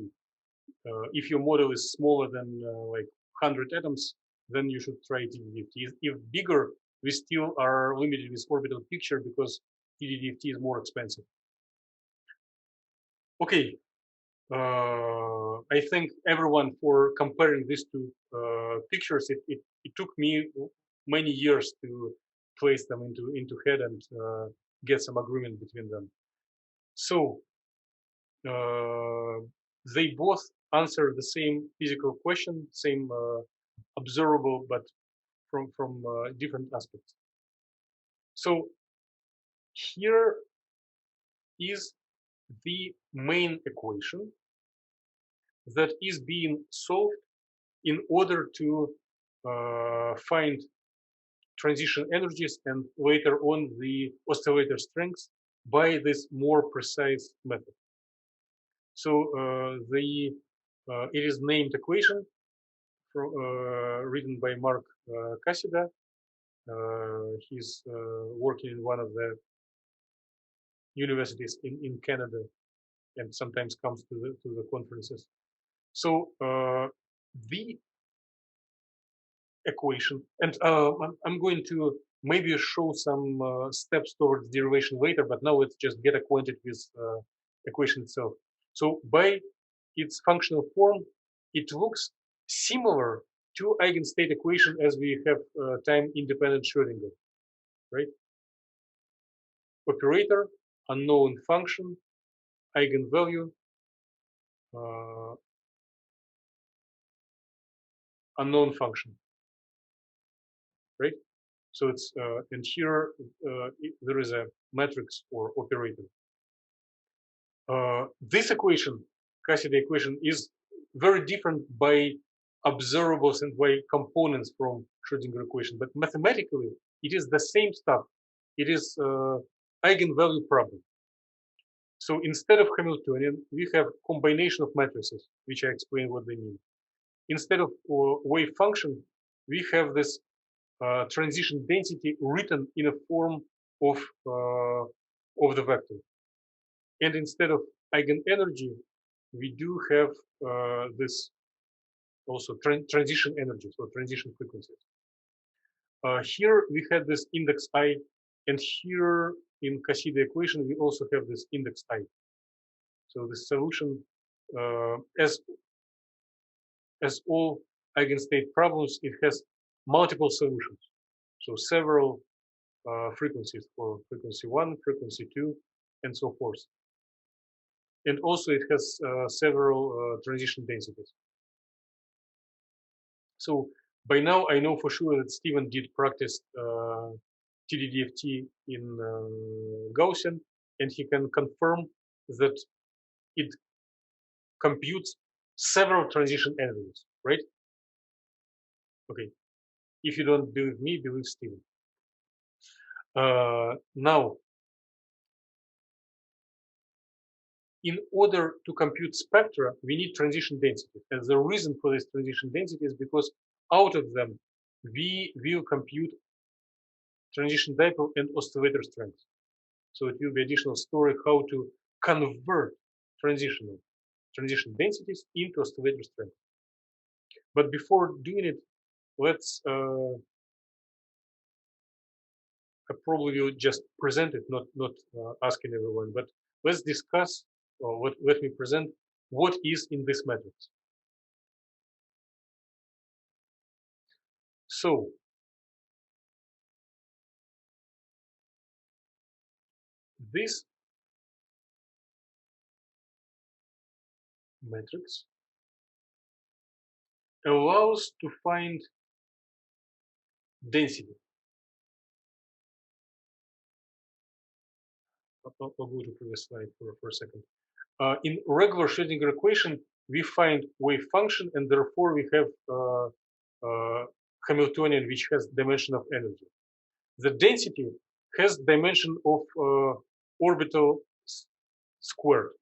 If your model is smaller than like 100 atoms, then you should try Tddft. If bigger, we still are limited with orbital picture because Tddft is more expensive. Okay, I thank everyone for comparing these two pictures. It took me many years to place them into head and get some agreement between them. So they both answer the same physical question, same observable, but from different aspects. So here is the main equation that is being solved in order to find transition energies and later on the oscillator strengths by this more precise method. So it is named equation written by Mark Cassida. He's working in one of the universities in Canada and sometimes comes to the conferences. So the equation, and I'm going to maybe show some steps towards derivation later, but now let's just get acquainted with equation itself. So by its functional form, it looks similar to eigenstate equation as we have time-independent Schrödinger, right? Operator, unknown function, eigenvalue, unknown function, right? So it's and here there is a matrix or operator. This equation, Cassida equation, is very different by observables and by components from Schrödinger equation, but mathematically it is the same stuff. It is eigenvalue problem. So instead of Hamiltonian, we have combination of matrices, which I explain what they mean. Instead of wave function, we have this transition density written in a form of the vector. And instead of eigenenergy, we do have this also transition energy, so transition frequencies. Here we had this index I, and here in Cassida equation we also have this index I. So the solution, as all eigenstate problems, it has multiple solutions. So several frequencies for frequency 1, frequency 2, and so forth. And also it has several transition densities. So by now I know for sure that Stephen did practice Tddft in Gaussian, and he can confirm that it computes several transition energies, right? Okay. If you don't believe me, believe Stephen. Now, in order to compute spectra, we need transition density. And the reason for this transition density is because out of them, we will compute transition dipole and oscillator strength. So it will be additional story how to convert transition densities into oscillator strength. But before doing it, let's I probably will just present it, not asking everyone, but let's discuss, or let me present what is in this matrix. So this matrix allows to find density. I'll go to the previous slide for a second. In regular Schrödinger equation, we find wave function, and therefore we have Hamiltonian, which has dimension of energy. The density has dimension of orbital squared.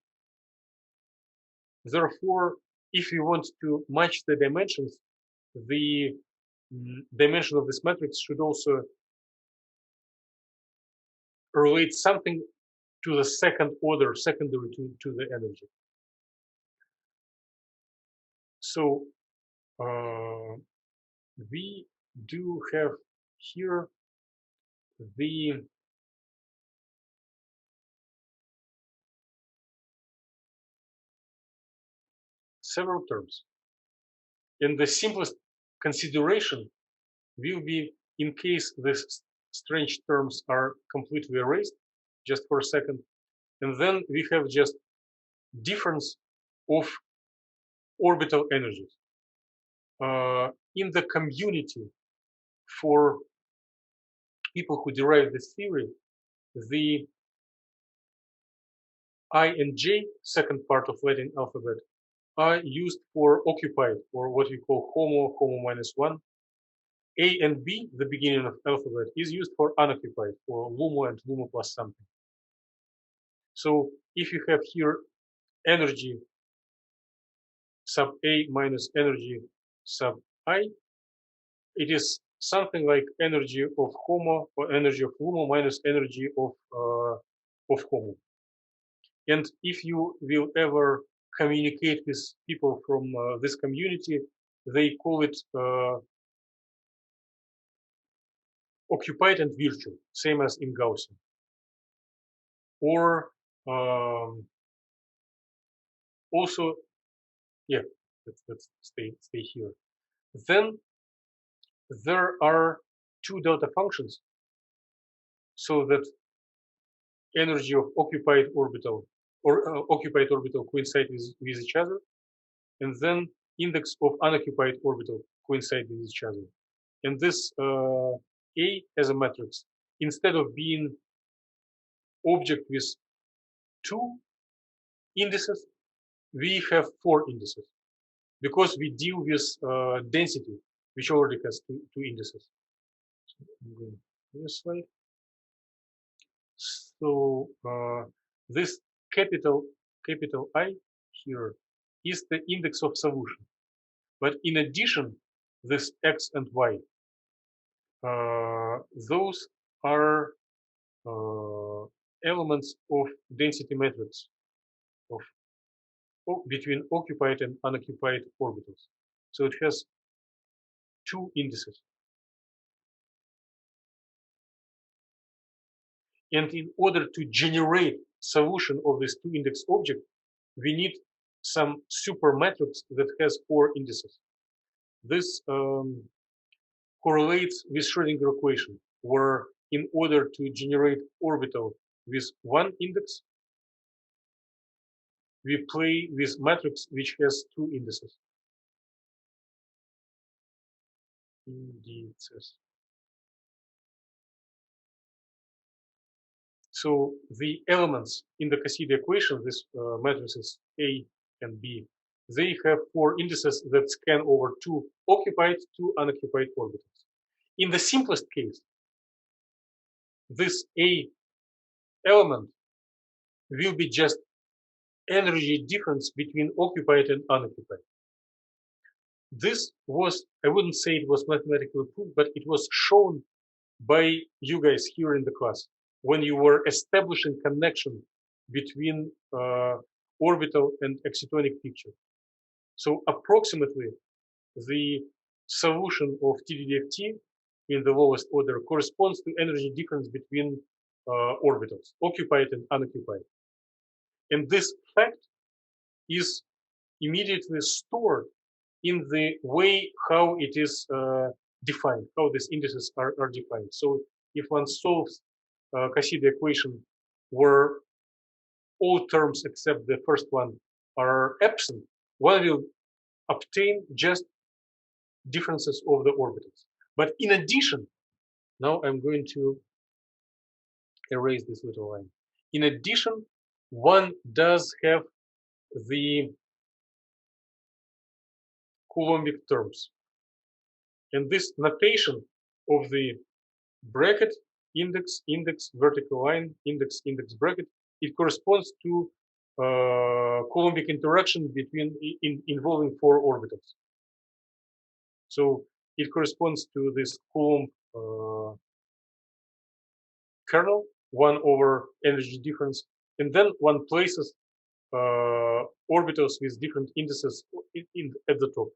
Therefore, if you want to match the dimensions, the dimension of this matrix should also relate something to the second order, secondary to the energy. So we do have here the several terms. And the simplest consideration will be in case these strange terms are completely erased, just for a second. And then we have just difference of orbital energies. In the community for people who derive this theory, the I and J, second part of Latin alphabet, are used for occupied, or what we call homo, homo minus one. A and B, the beginning of alphabet, is used for unoccupied, for lumo and lumo plus something. So if you have here energy sub A minus energy sub I, it is something like energy of homo or energy of lumo minus energy of homo. And if you will ever communicate with people from this community, they call it occupied and virtual, same as in Gaussian. Or also, yeah, let's stay here. Then there are two delta functions, so that energy of occupied orbital or occupied orbital coincide with each other, and then index of unoccupied orbital coincide with each other. And this A as a matrix, instead of being object with two indices, we have four indices, because we deal with density, which already has two indices. I'm going to this slide. So this capital I here is the index of solution. But in addition, this X and Y, those are elements of density matrix of between occupied and unoccupied orbitals. So it has two indices. And in order to generate solution of this two index object, we need some super matrix that has four indices. This correlates with Schrödinger equation, where in order to generate orbital with one index, we play with matrix which has two indices. Indices. So the elements in the Cassidy equation, this matrices A and B, they have four indices that scan over two occupied, two unoccupied orbitals. In the simplest case, this A element will be just energy difference between occupied and unoccupied. This was, I wouldn't say it was mathematically proved, but it was shown by you guys here in the class when you were establishing connection between orbital and excitonic picture. So approximately the solution of Tddft in the lowest order corresponds to energy difference between orbitals, occupied and unoccupied. And this fact is immediately stored in the way how it is defined, how these indices are defined. So if one solves Cassidy equation where all terms except the first one are absent, one will obtain just differences of the orbitals. But in addition, now I'm going to erase this little line. In addition, one does have the Coulombic terms. And this notation of the bracket, index, index, vertical line, index, index, bracket, it corresponds to Coulombic interaction between involving four orbitals. So it corresponds to this Coulomb kernel, 1 over energy difference, and then one places orbitals with different indices at the top.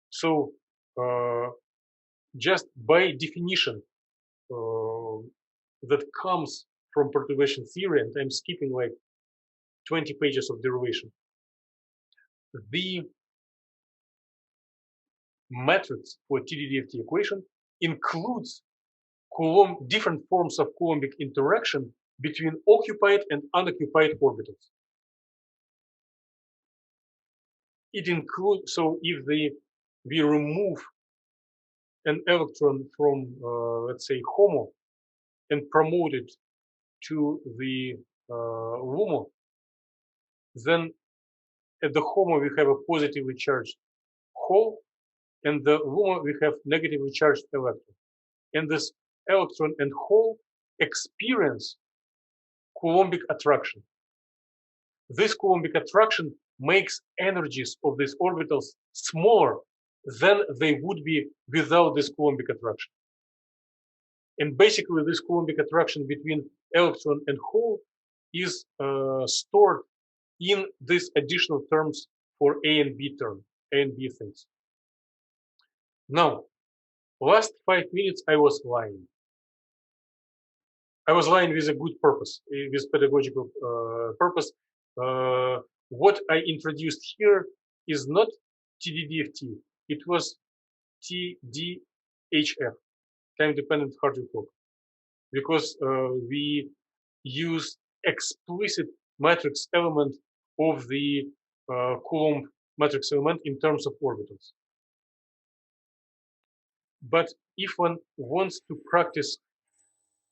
So just by definition that comes from perturbation theory, and I'm skipping like 20 pages of derivation, the matrix for Tddft equation includes different forms of Coulombic interaction between occupied and unoccupied orbitals. it includes, so if we remove an electron from, let's say, HOMO and promote it to the LUMO, then at the HOMO we have a positively charged hole, and the LUMO we have negatively charged electron. And this electron and hole experience Coulombic attraction. This Coulombic attraction makes energies of these orbitals smaller than they would be without this Coulombic attraction. And basically this Coulombic attraction between electron and hole is stored in these additional terms for A and B things. Now, last 5 minutes I was lying. I was lying with a good purpose, with pedagogical purpose. What I introduced here is not Tddft, it was Tdhf, time-dependent Hartree clock, because we use explicit matrix element of the Coulomb matrix element in terms of orbitals. But if one wants to practice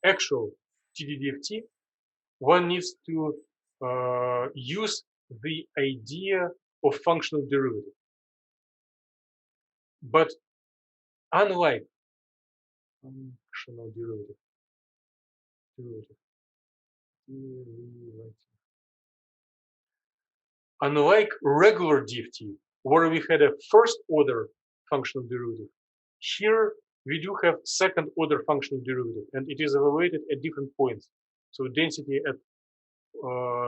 actual Tddft, one needs to use the idea of functional derivative. But unlike functional derivative, unlike regular DFT, where we had a first order functional derivative, here we do have second order functional derivative, and it is evaluated at different points. So density at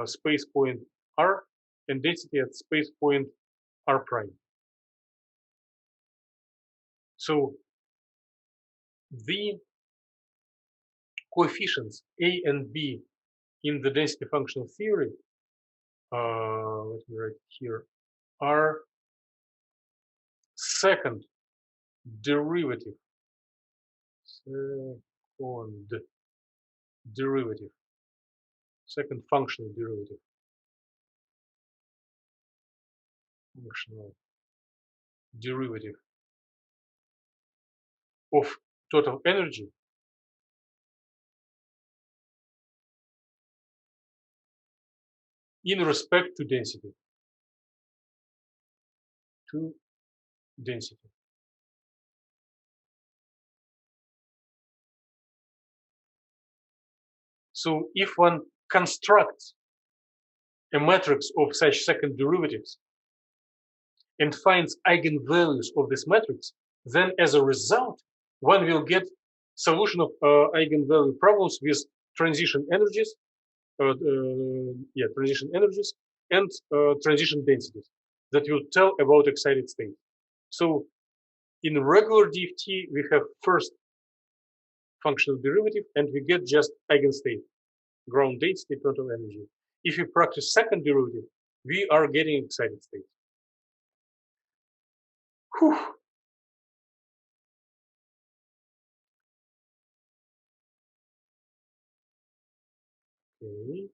space point R and density at space point R prime. So the coefficients A and B in the density functional theory, let me write here, are second derivative, second functional derivative, of total energy in respect to density. So if one constructs a matrix of such second derivatives and finds eigenvalues of this matrix, then as a result, one will get solution of eigenvalue problems with transition energies, and transition densities that will tell about excited state. So in regular DFT, we have first functional derivative and we get just eigenstate, ground density, total energy. If we practice second derivative, we are getting excited state. Whew. Okay.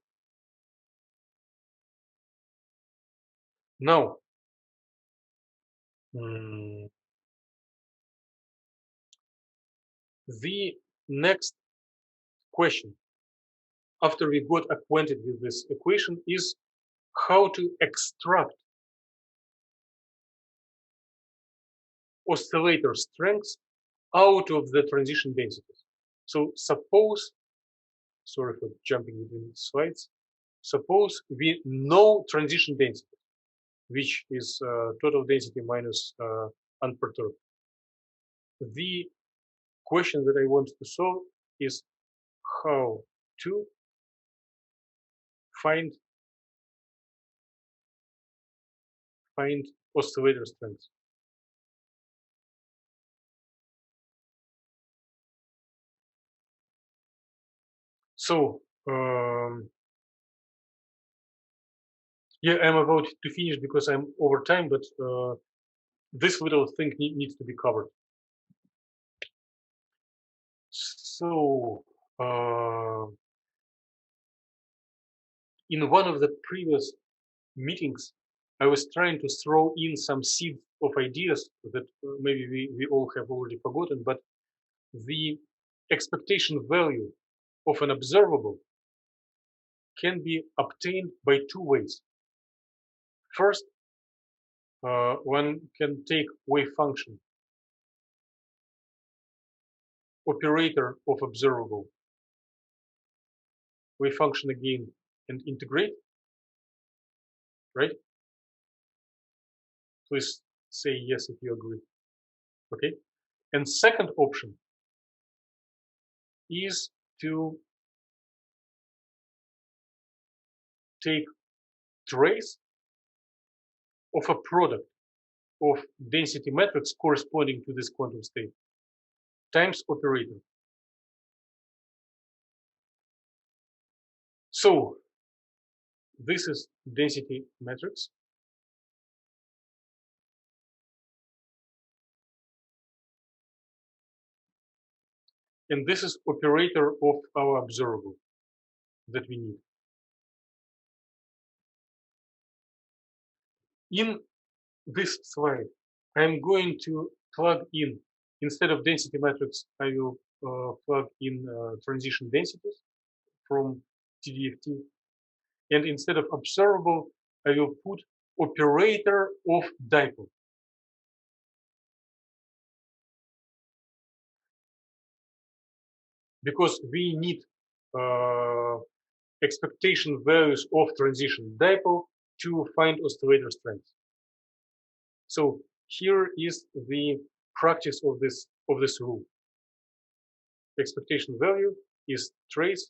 Now, the next question, after we got acquainted with this equation, is how to extract oscillator strengths out of the transition densities. So suppose, sorry for jumping between slides, suppose we know transition density, which is total density minus unperturbed. The question that I want to solve is how to find oscillator strengths. So yeah, I'm about to finish because I'm over time, but this little thing needs to be covered. So in one of the previous meetings, I was trying to throw in some seed of ideas that maybe we all have already forgotten, but the expectation value of an observable can be obtained by two ways. First, one can take wave function, operator of observable, wave function again, and integrate, right? Please say yes if you agree. Okay. And second option is to take trace of a product of density metrics corresponding to this quantum state times operator. So this is density matrix. And this is operator of our observable that we need. In this slide, I'm going to plug in, instead of density matrix, I will plug in transition densities from Tddft. And instead of observable, I will put operator of dipole. Because we need expectation values of transition dipole to find oscillator strength. So here is the practice of this rule. Expectation value is trace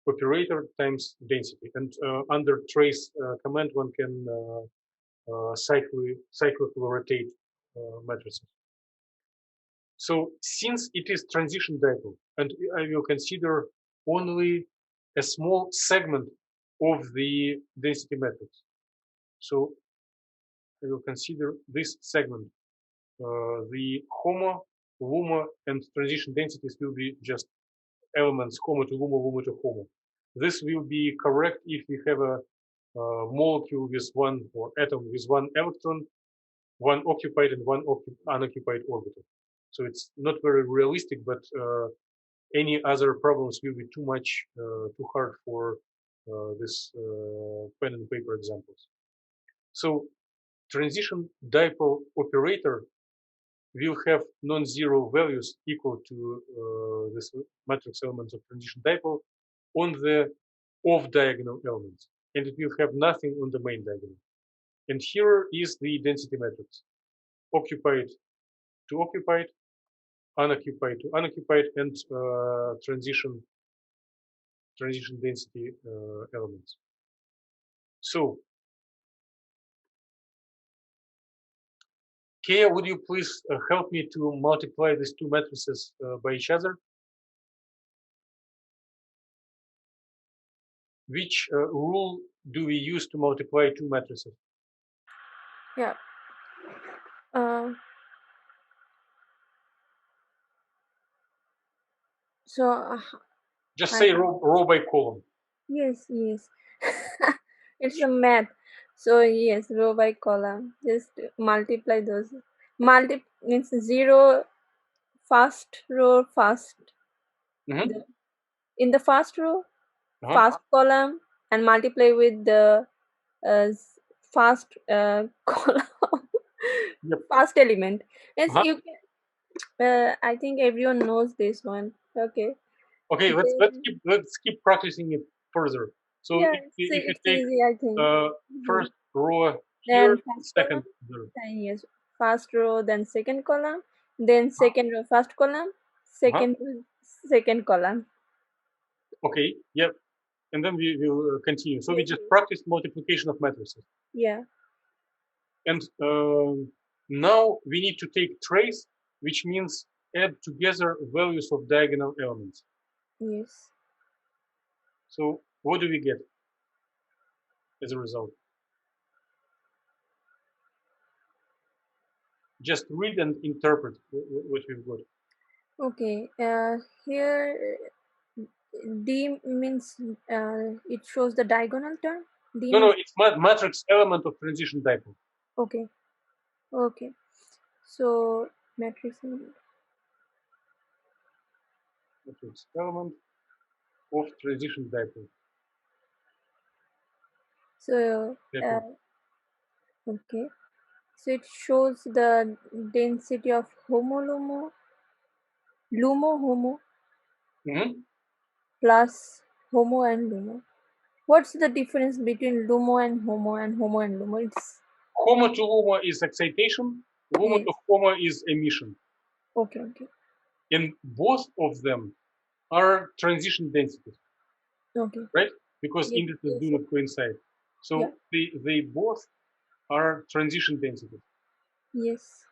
operator times density, and under trace command one can cyclically rotate matrices. So since it is transition dipole, and I will consider only a small segment of the density matrix. So I will consider this segment. The HOMO, LUMO, and transition densities will be just elements HOMO to LUMO, LUMO to HOMO. This will be correct if we have a molecule with one, or atom with one electron, one occupied and one unoccupied orbital. So it's not very realistic, but any other problems will be too hard for this pen and paper examples. So transition dipole operator will have non-zero values equal to this matrix elements of transition dipole on the off-diagonal elements, and it will have nothing on the main diagonal. And here is the density matrix: occupied to occupied, unoccupied to unoccupied, and transition density elements. So, Kea, would you please help me to multiply these two matrices by each other? Which rule do we use to multiply two matrices? Yeah. So just say row by column. Yes. It's a math. So yes, row by column. Just multiply those. Means 0 first row first. In the first row, first column, and multiply with the first column, first element. Yes, you can. I think everyone knows this one. Okay. Okay, let's keep practicing it further. So yeah, if you it's take easy, I think. First row here, second there. Yes, first row, then second column, then second row, first column, second column. Okay, yep. And then we will continue. So we just practice multiplication of matrices. Yeah. And now we need to take trace, which means add together values of diagonal elements. Yes. So what do we get as a result? Just read and interpret what we've got. Okay. Here D means it shows the diagonal term. No, it's matrix element of transition dipole. Okay. Okay. So matrix element of transition dipole. So okay. So it shows the density of homo plus homo and LUMO. What's the difference between LUMO and homo and LUMO? It's homo to LUMO is excitation, LUMO to homo is emission. Okay. And both of them are transition densities. Okay. Right? Because indices do not coincide. So they both are transition densities. Yes.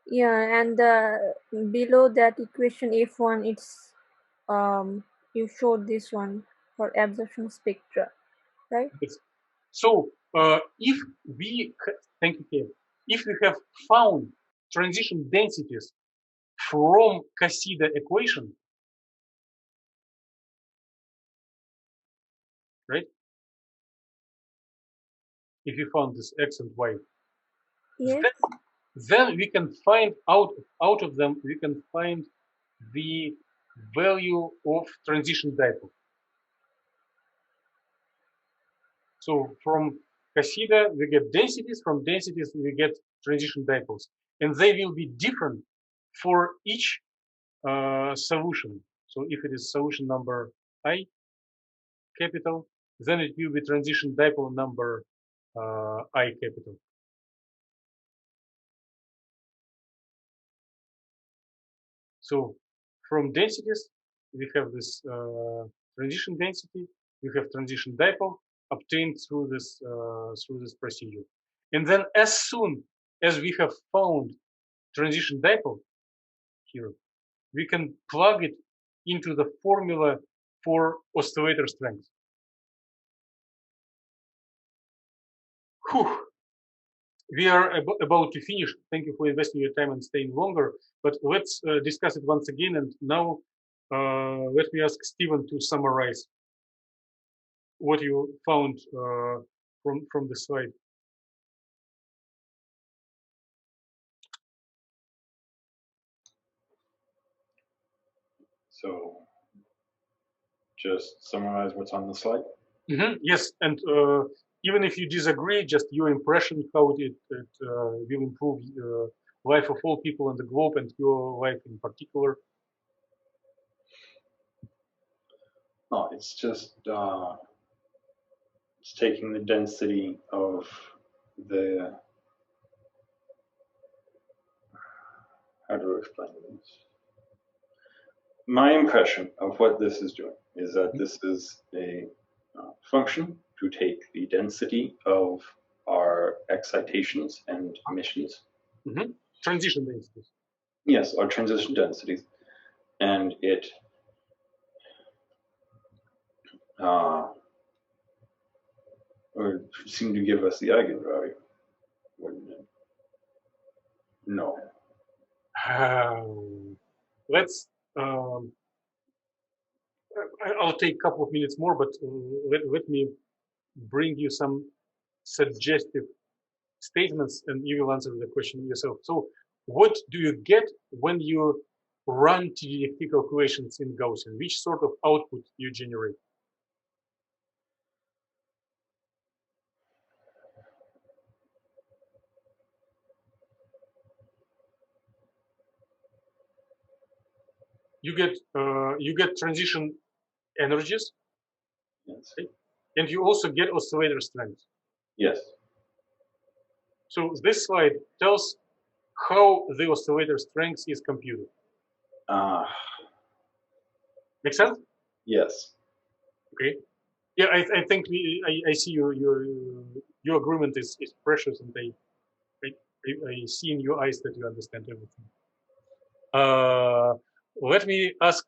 Yeah, and below that equation F1, it's you showed this one for absorption spectra, right? Yes. So if we thank you, Kate. If we have found transition densities from Cassida equation, right? If you found this X and Y, then we can find out of them, we can find the value of transition dipole. So from Cassida, we get densities. From densities, we get transition dipoles. And they will be different for each solution. So if it is solution number I capital, then it will be transition dipole number I capital. So from densities, we have this transition density, we have transition dipole obtained through this procedure. And then as soon as we have found transition dipole here, we can plug it into the formula for oscillator strength. Whew. We are about to finish. Thank you for investing your time and staying longer. But let's discuss it once again. And now let me ask Stephen to summarize what you found from the slide. So just summarize what's on the slide. Yes, and even if you disagree, just your impression how it will improve life of all people on the globe and your life in particular. Oh, it's just it's taking the density of the, how to explain this? My impression of what this is doing is that this is a function to take the density of our excitations and emissions. Transition densities. Yes, our transition densities. And it or seem to give us the eigenvalue, wouldn't it? No. Let's. I'll take a couple of minutes more, but let me bring you some suggestive statements, and you will answer the question yourself. So, what do you get when you run Tddft calculations in Gaussian? Which sort of output you generate? You get transition energies, yes. Right? And you also get oscillator strength. Yes. So this slide tells how the oscillator strength is computed. Make sense? Yes. Okay. Yeah, I think I see your agreement is precious, and I see in your eyes that you understand everything. Let me ask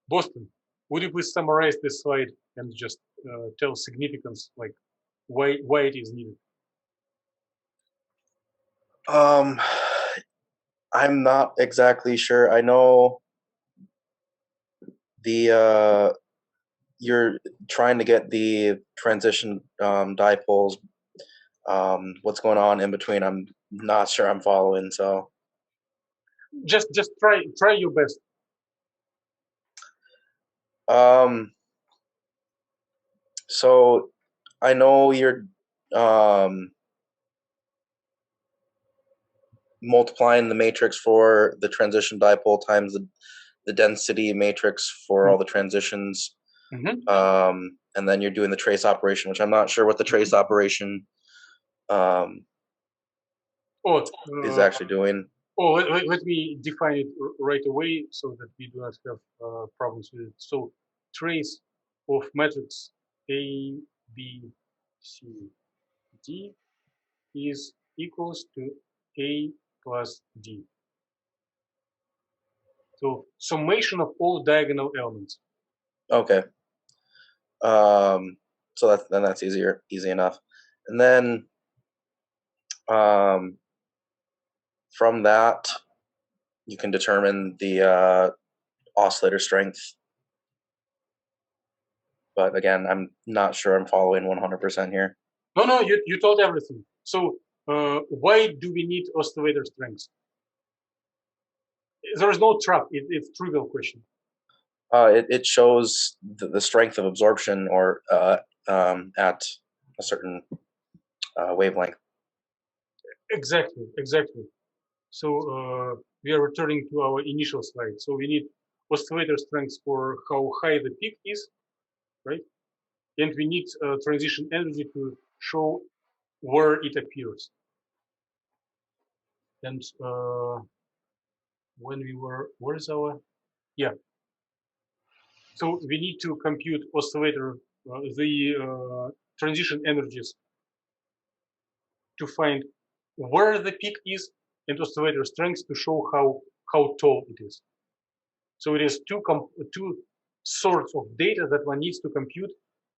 Boston. Would you please summarize this slide and just tell significance, like why it is needed? I'm not exactly sure. I know the you're trying to get the transition dipoles. What's going on in between? I'm not sure I'm following. So just try your best. So I know you're multiplying the matrix for the transition dipole times the density matrix for all the transitions. And then you're doing the trace operation, which I'm not sure what the trace operation is actually doing. Oh, let me define it right away so that we do not have problems with it. So trace of matrix A, B, C, D is equals to A plus D. So summation of all diagonal elements. Okay. So that's easy enough. And then from that, you can determine the oscillator strength. But again, I'm not sure I'm following 100% here. No, you told everything. So why do we need oscillator strengths? There is no trap. It's a trivial question. It shows the strength of absorption or at a certain wavelength. Exactly. So we are returning to our initial slide. So we need oscillator strengths for how high the peak is, right? And we need transition energy to show where it appears. And when we were, where is our, yeah. So we need to compute oscillator, the transition energies to find where the peak is and oscillator strengths to show how tall it is. So it is two sorts of data that one needs to compute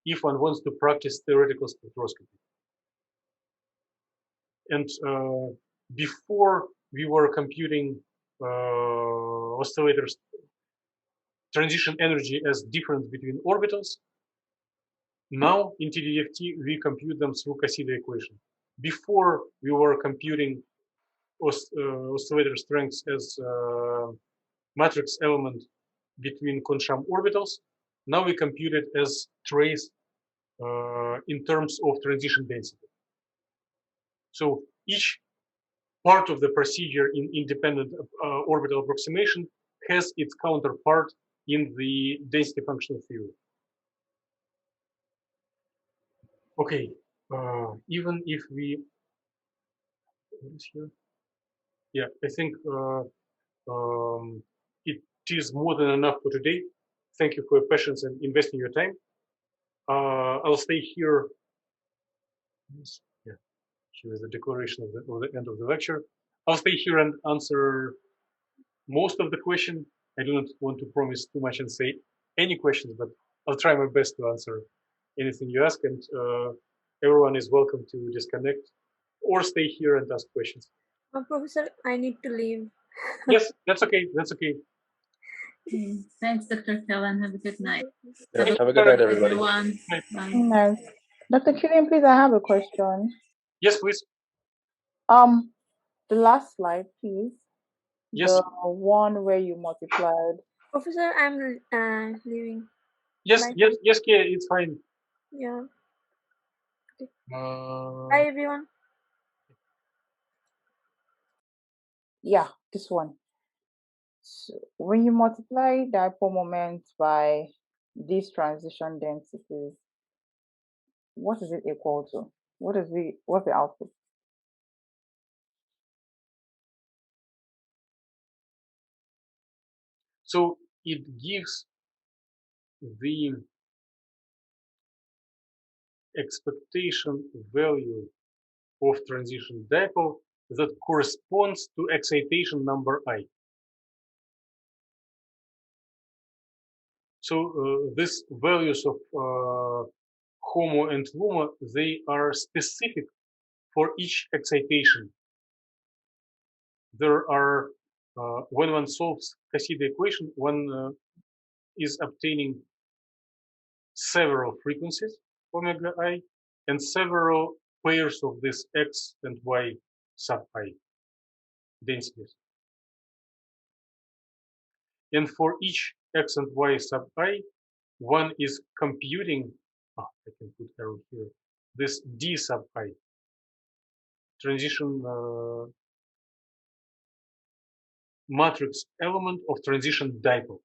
if one wants to practice theoretical spectroscopy. And before we were computing oscillators transition energy as difference between orbitals. Now in Tddft we compute them through Cassida equation. Before we were computing oscillator strengths as matrix element between Kohn-Sham orbitals. Now we compute it as trace in terms of transition density. So each part of the procedure in independent orbital approximation has its counterpart in the density functional theory. Okay, even if we, what is here? Yeah, I think it is more than enough for today. Thank you for your patience and investing your time. I'll stay here. Yeah, here is the declaration of the end of the lecture. I'll stay here and answer most of the question. I do not want to promise too much and say any questions, but I'll try my best to answer anything you ask. And everyone is welcome to disconnect or stay here and ask questions. Professor, I need to leave. Yes, that's okay. That's okay. Thanks, Dr. Kellen. Have a good night. Yeah, have a good night, everybody. Everyone. Bye. Nice. Dr. Killian, please, I have a question. Yes, please. The last slide, please. Yes. The one where you multiplied. Professor, I'm leaving. Yes, Bye. yes, Kia, it's fine. Yeah. Okay. Bye, everyone. Yeah, this one. So when you multiply dipole moment by these transition densities, what is it equal to? What's the output? So it gives the expectation value of transition dipole that corresponds to excitation number I. So these values of HOMO and LUMO, they are specific for each excitation. There are, when one solves Cassida equation, one is obtaining several frequencies, omega I, and several pairs of this X and Y sub I densities. And for each X and Y sub I, one is computing, I can put arrow here, this D sub I, transition matrix element of transition dipole.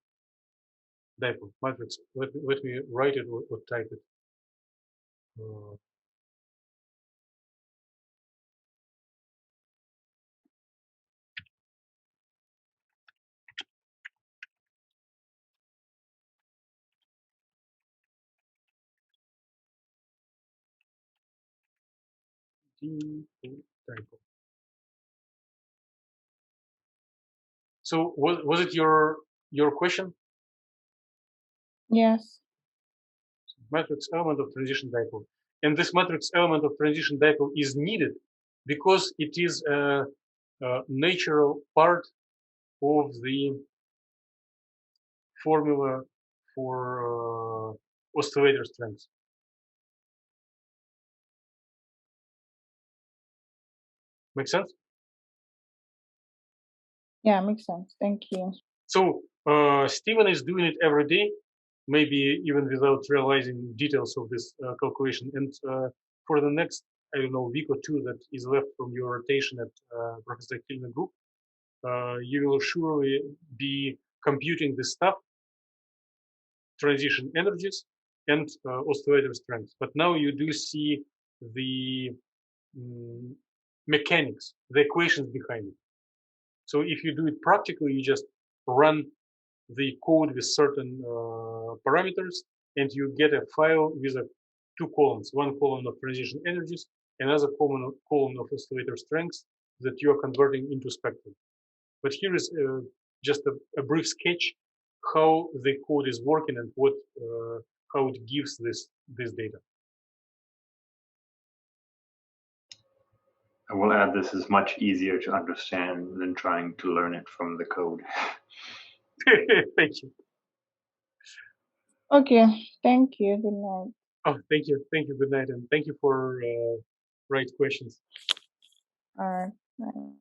Dipole matrix. Let me write it or type it. Dipole. So was it your question? Yes. Matrix element of transition dipole. And this matrix element of transition dipole is needed because it is a natural part of the formula for oscillator strength. Make sense? Yeah, makes sense. Thank you. So Steven is doing it every day, maybe even without realizing details of this calculation. And for the next, I don't know, week or two that is left from your rotation at Professor Kilman Group, you will surely be computing this stuff, transition energies, and oscillator strength. But now you do see the mechanics, the equations behind it. So if you do it practically, you just run the code with certain parameters, and you get a file with two columns, one column of transition energies, another column of oscillator strengths that you are converting into spectrum. But here is just a brief sketch how the code is working and what how it gives this data. I will add this is much easier to understand than trying to learn it from the code. Thank you. Okay, thank you. Good night. Oh, thank you. Thank you. Good night. And thank you for right questions. All right.